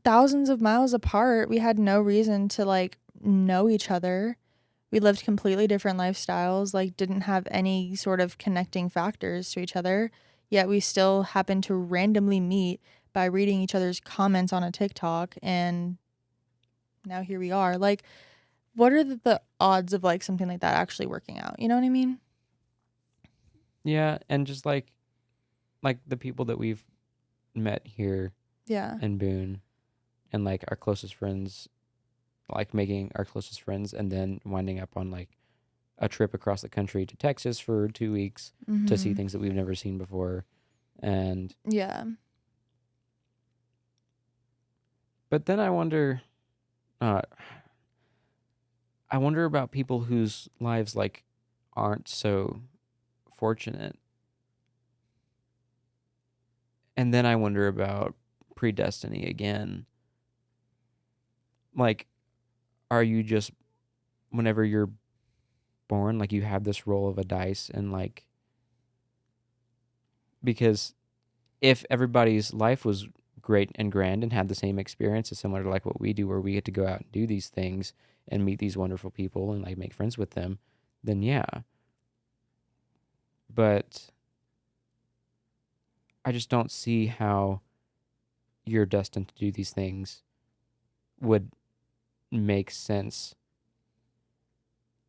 thousands of miles apart. We had no reason to like know each other. We lived completely different lifestyles, like didn't have any sort of connecting factors to each other. Yet we still happened to randomly meet by reading each other's comments on a TikTok, and now here we are. Like what are the odds of like something like that actually working out? You know what I mean? Yeah, and just like the people that we've met here Yeah. in Boone, and like our closest friends, like making our closest friends, and then winding up on like a trip across the country to Texas for 2 weeks to see Mm-hmm. things that we've never seen before. And Yeah. but then uh I wonder about people whose lives like aren't so fortunate. And then I wonder about predestiny again. Like, are you just, whenever you're born, like you have this roll of a dice, and like, because if everybody's life was great and grand and had the same experiences similar to like what we do, where we get to go out and do these things and meet these wonderful people and like make friends with them, then yeah. But I just don't see how you're destined to do these things would make sense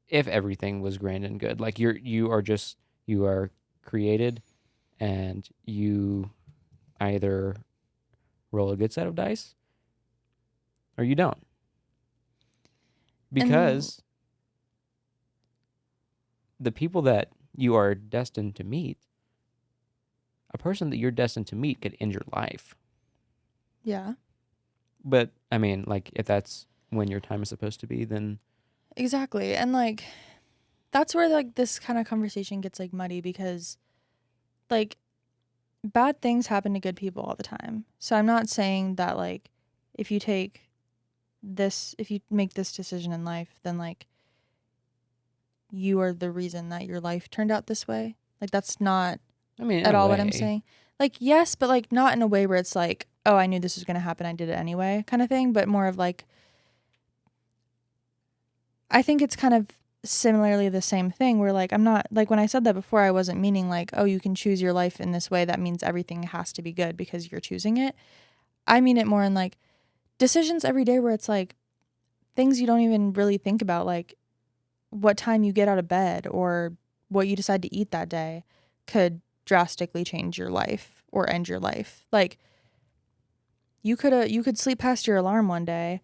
if everything was grand and good. Like you are created, and you either roll a good set of dice or you don't. And Because the people that you are destined to meet, a person that you're destined to meet could end your life. yeah. But I mean, like if that's when your time is supposed to be, then Exactly. And like that's where like this kind of conversation gets like muddy because like bad things happen to good people all the time. So I'm not saying that like if you make this decision in life, then like you are the reason that your life turned out this way. Like that's not I mean, in at a all what I'm way. saying. Like yes, but like not in a way where it's like, oh, I knew this was going to happen, I did it anyway kind of thing, but more of like I think it's kind of similarly the same thing where like I'm not like when I said that before I wasn't meaning like, oh, you can choose your life in this way that means everything has to be good because you're choosing it. I mean it more in like decisions every day where it's like things you don't even really think about, like what time you get out of bed or what you decide to eat that day could drastically change your life or end your life. Like you could sleep past your alarm one day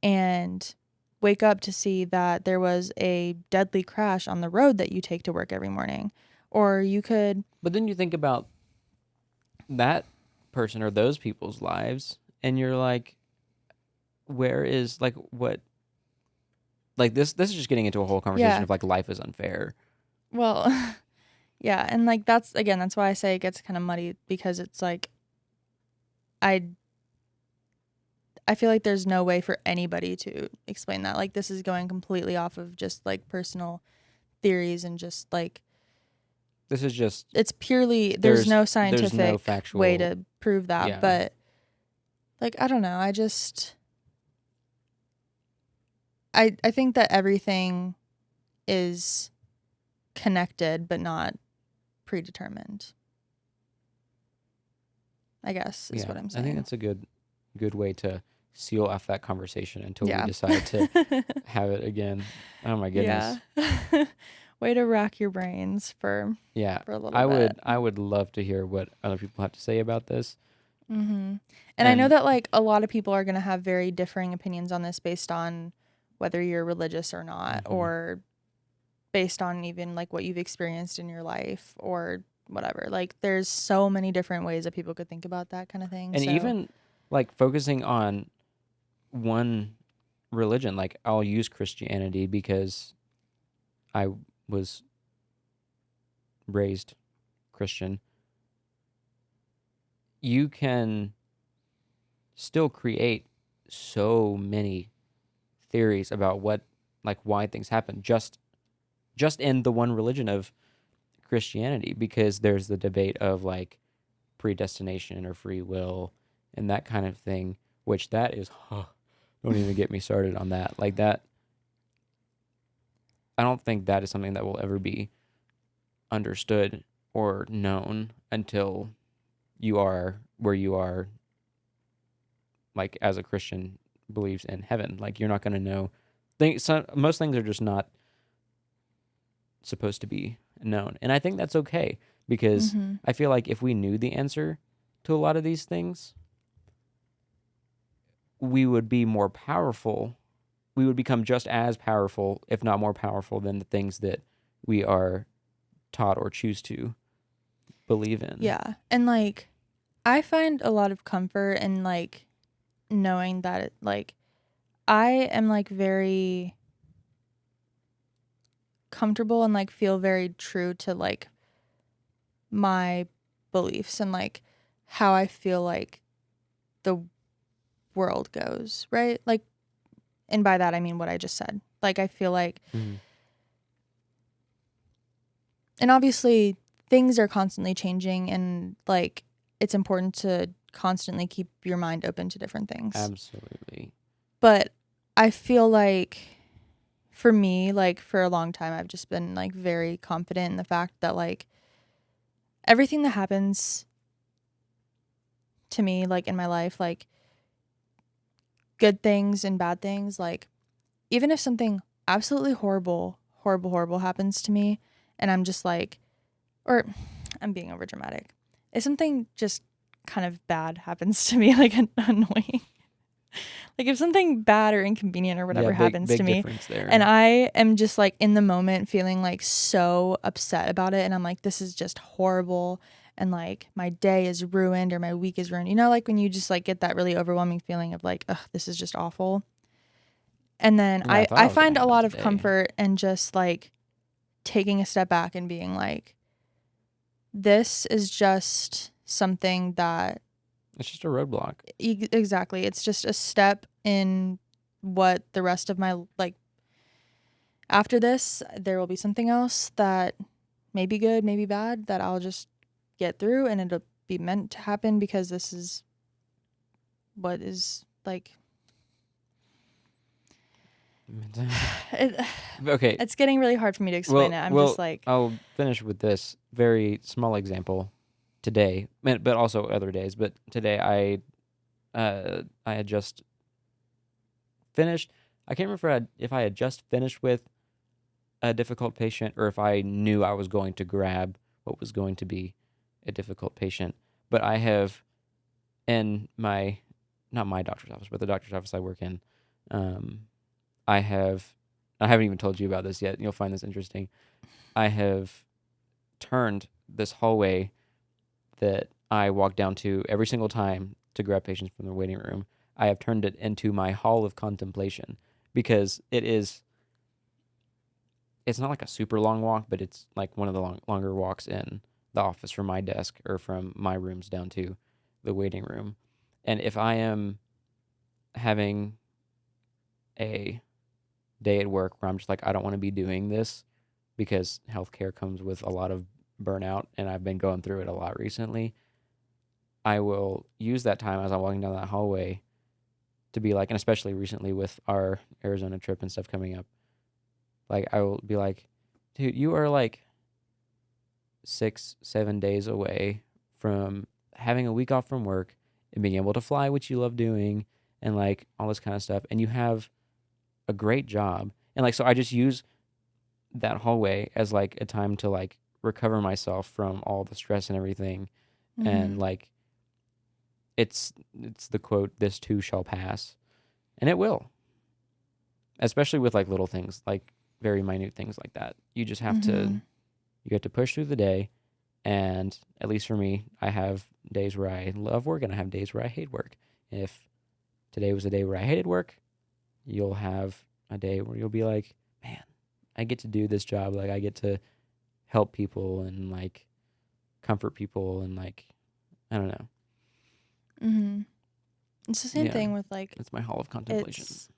and wake up to see that there was a deadly crash on the road that you take to work every morning. Or you could But then you think about that person or those people's lives, and you're like, where is like what? Like this is just getting into a whole conversation yeah. of like life is unfair. Well, yeah, and like that's why I say it gets kind of muddy because it's like I feel like there's no way for anybody to explain that. Like this is going completely off of just like personal theories and just like This is just it's purely there's no no scientific factual. way to prove that, Yeah. but like I don't know, I think that everything is connected but not predetermined. I guess is what I'm saying. I think that's a good way to seal off that conversation until Yeah. we decide to have it again. Oh my goodness. Yeah. Way to rack your brains for Yeah. a little I bit. would love to hear what other people have to say about this. Mm-hmm. And I know that like a lot of people are going to have very differing opinions on this based on whether you're religious or not, Mhm. or based on even like what you've experienced in your life or whatever. Like there's so many different ways that people could think about that kind of thing. And So even like focusing on one religion, like I'll use Christianity because I was raised Christian. You can still create so many theories about what like why things happen just in the one religion of Christianity, because there's the debate of like predestination or free will and that kind of thing, which that is don't even get me started on that. Like that, I don't think that is something that will ever be understood or known until you are where you are, like as a Christian believes in heaven. Like you're not going to know most things are just not supposed to be known. And I think that's okay, because mm-hmm. I feel like if we knew the answer to a lot of these things, we would be more powerful. We would become just as powerful, if not more powerful, than the things that we are taught or choose to believe in. Yeah. And like I find a lot of comfort in like knowing that like I am like very comfortable and like feel very true to like my beliefs and like how I feel like the world goes, right? Like, and by that I mean what I just said. Like I feel like, Mhm. and obviously things are constantly changing and like it's important to constantly keep your mind open to different things. Absolutely. But I feel like for me, like for a long time I've just been like very confident in the fact that like everything that happens to me like in my life, like good things and bad things, like even if something absolutely horrible happens to me and I'm just like, or I'm being over dramatic, if something just kind of bad happens to me, like annoying, like if something bad or inconvenient or whatever happens big to me difference there. and I am just like in the moment feeling like so upset about it and I'm like, this is just horrible and like my day is ruined or my week is ruined, you know, like when you just like get that really overwhelming feeling of like, ugh, this is just awful. And then Yeah, I thought I I was gonna find a have it lot of today. comfort in just like taking a step back and being like, this is just something that It's just a roadblock. exactly. It's just a step in what the rest of my like after this, there will be something else that may be good, may be bad, that I'll just get through, and it'll be meant to happen because this is what is like Okay. it's getting really hard for me to explain it. I'm just like I'll finish with this very small example today, but also other days. But today I had just finished. I can't remember if I had just finished with a difficult patient or if I knew I was going to grab what was going to be a difficult patient. But I have in my, not my doctor's office, but the doctor's office I work in, um, I haven't even told you about this yet. You'll find this interesting. I have turned this hallway that I walk down to every single time to grab patients from the waiting room. I have turned it into my hall of contemplation because it's not like a super long walk, but it's like one of the longer walks in the office from my desk or from my rooms down to the waiting room. And if I am having a day at work where I'm just like, I don't want to be doing this because healthcare comes with a lot of burnout and I've been going through it a lot recently, I will use that time as I'm walking down that hallway to be like, and especially recently with our Arizona trip and stuff coming up, like I will be like, dude, you are like 6-7 days away from having a week off from work and being able to fly, which you love doing, and like all this kind of stuff. And you have a great job. And like, so I just use that hallway as like a time to like recover myself from all the stress and everything. And like, it's the quote, this too shall pass. And it will, especially with like little things, like very minute things like that. You just have to, you have to push through the day. And at least for me, I have days where I love work and I have days where I hate work. If today was a day where I hated work, you'll have a day where you'll be like, man, I get to do this job. Like I get to help people and like comfort people and like, I don't know. It's the same thing with like, it's my hall of contemplation. It's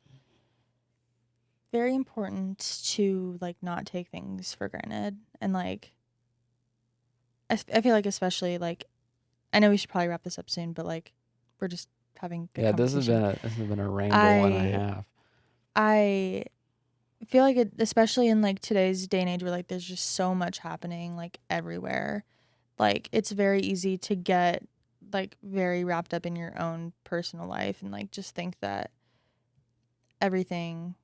very important to like not take things for granted. And like, I feel like especially like, I know we should probably wrap this up soon, but like, we're just having good conversation. This has been a ramble and a half. I feel like especially in like today's day and age where like there's just so much happening like everywhere, like it's very easy to get like very wrapped up in your own personal life and like just think that everything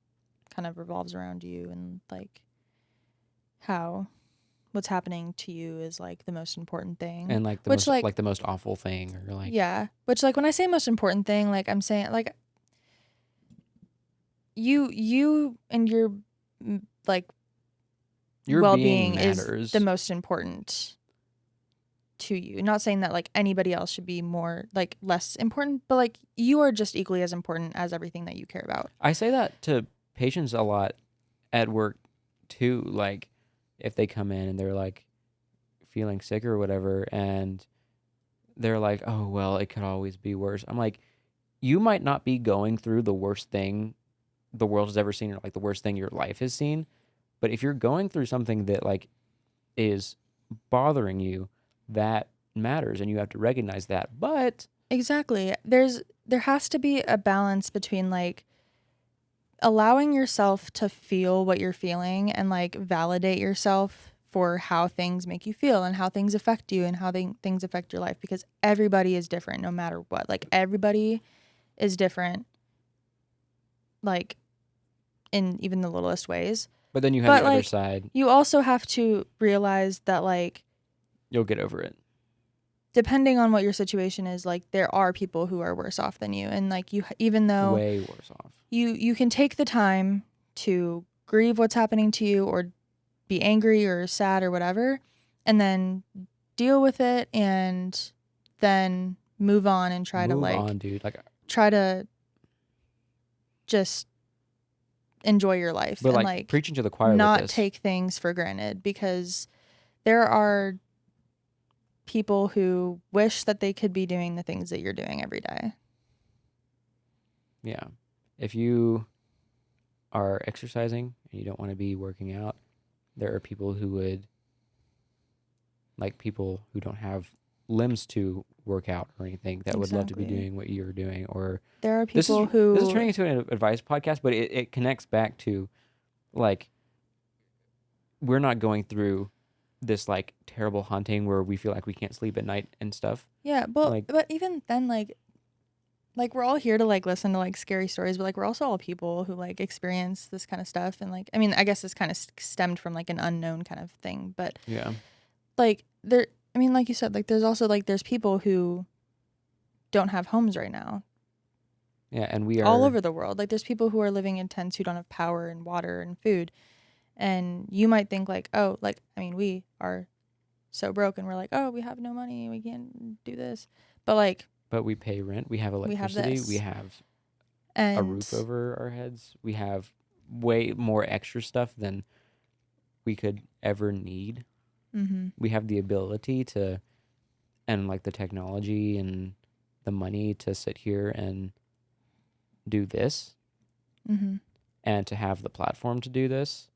kind of revolves around you and like how what's happening to you is like the most important thing, And like which the most awful thing, or like, yeah, which like when I say most important thing, like I'm saying like you and your like your well-being being is matters. the most important to you. Not saying that like anybody else should be more like less important, but like you are just equally as important as everything that you care about. I say that to patients a lot at work too. Like if they come in and they're like feeling sick or whatever, and they're like, oh, well, it could always be worse. I'm like, you might not be going through the worst thing the world has ever seen or like the worst thing your life has seen. But if you're going through something that like is bothering you, that matters and you have to recognize that. But exactly. There has to be a balance between like allowing yourself to feel what you're feeling and like validate yourself for how things make you feel and how things affect you and how things affect your life, because everybody is different no matter what. Like everybody is different, like in even the littlest ways. but then you have But the other like side. you also have to realize that like You'll get over it. depending on what your situation is, like there are people who are worse off than you, and like you, even though Way worse off. you can take the time to grieve what's happening to you or be angry or sad or whatever, and then deal with it and then move on and try to Move like on, dude. Like try to just enjoy your life But and like preaching to the choir with not this. take things for granted, because there are people who wish that they could be doing the things that you're doing every day. Yeah. If you are exercising and you don't want to be working out, there are people who would, like people who don't have limbs to work out or anything, that would love to be Exactly. doing what you're doing. Or There are this is people who this is turning into an advice podcast, but it connects back to like we're not going through this like terrible haunting where we feel like we can't sleep at night and stuff. yeah, but like- but even then, like we're all here to like listen to like scary stories, but like we're also all people who like experience this kind of stuff. And like, I mean, I guess this kind of stemmed from like an unknown kind of thing, but Yeah. like there, I mean, like you said, like there's also like there's people who don't have homes right now Yeah, and we are all over the world. Like there's people who are living in tents who don't have power and water and food. And you might think like, oh, like, I mean, we are so broken. We're like, oh, we have no money. We can't do this. But like, but we pay rent, we have we have electricity, this. we have And a roof over our heads, we have way more extra stuff than we could ever need. mm-hmm. We have the ability to, and like the technology and the money to sit here and do this, Mm-hmm. and to have the platform to do this.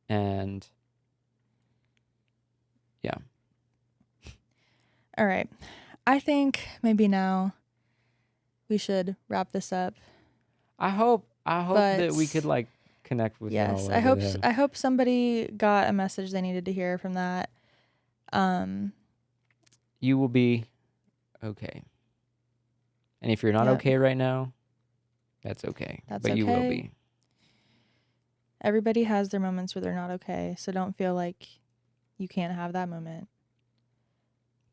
And yeah. All right. I think maybe now we should wrap this up. I hope that we But could like connect with y'all. yes, a I hope little bit. I hope somebody got a message they needed to hear from that. You will be okay. And if you're not Yep. okay right now, that's okay. That's but you will okay. be. Everybody has their moments where they're not okay, so don't feel like you can't have that moment.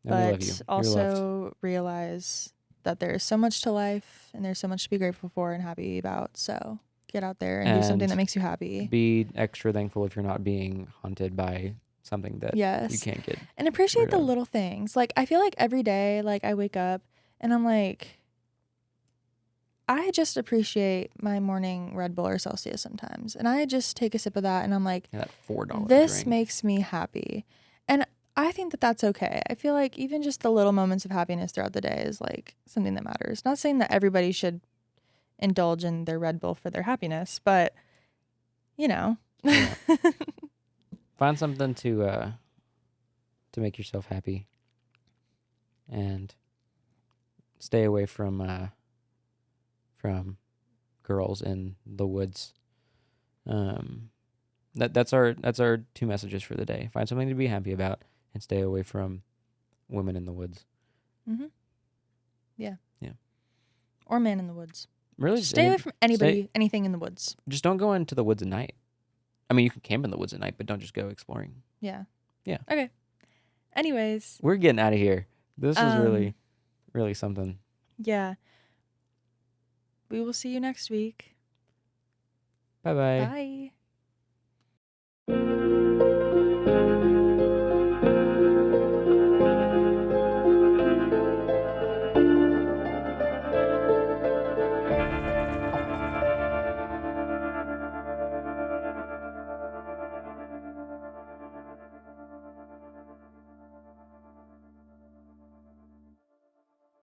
And we love you. But You're loved. also realize that there is so much to life and there's so much to be grateful for and happy about. So get out there and do something And that makes you happy. Be extra thankful if you're not being haunted by something that Yes. you can't get. And appreciate rid the of. little things. Like, I feel like every day, like, I wake up and I'm like, I just appreciate my morning Red Bull or Celsius sometimes. And I just take a sip of that and I'm like, Yeah, that $4 this drink. makes me happy. And I think that that's okay. I feel like even just the little moments of happiness throughout the day is like something that matters. Not saying that everybody should indulge in their Red Bull for their happiness, but you know. Yeah. Find something to make yourself happy, and stay away from girls in the woods. That's our 2 messages for the day. Find something to be happy about, and stay away from women in the woods. Mm-hmm. Yeah. Yeah. Or man in the woods. Really, Just stay away from anybody, anything in the woods. Just don't go into the woods at night. I mean, you can camp in the woods at night, but don't just go exploring. Yeah. Yeah. Okay. Anyways. We're getting out of here. This is really, really something. Yeah. We will see you next week. Bye-bye. Bye.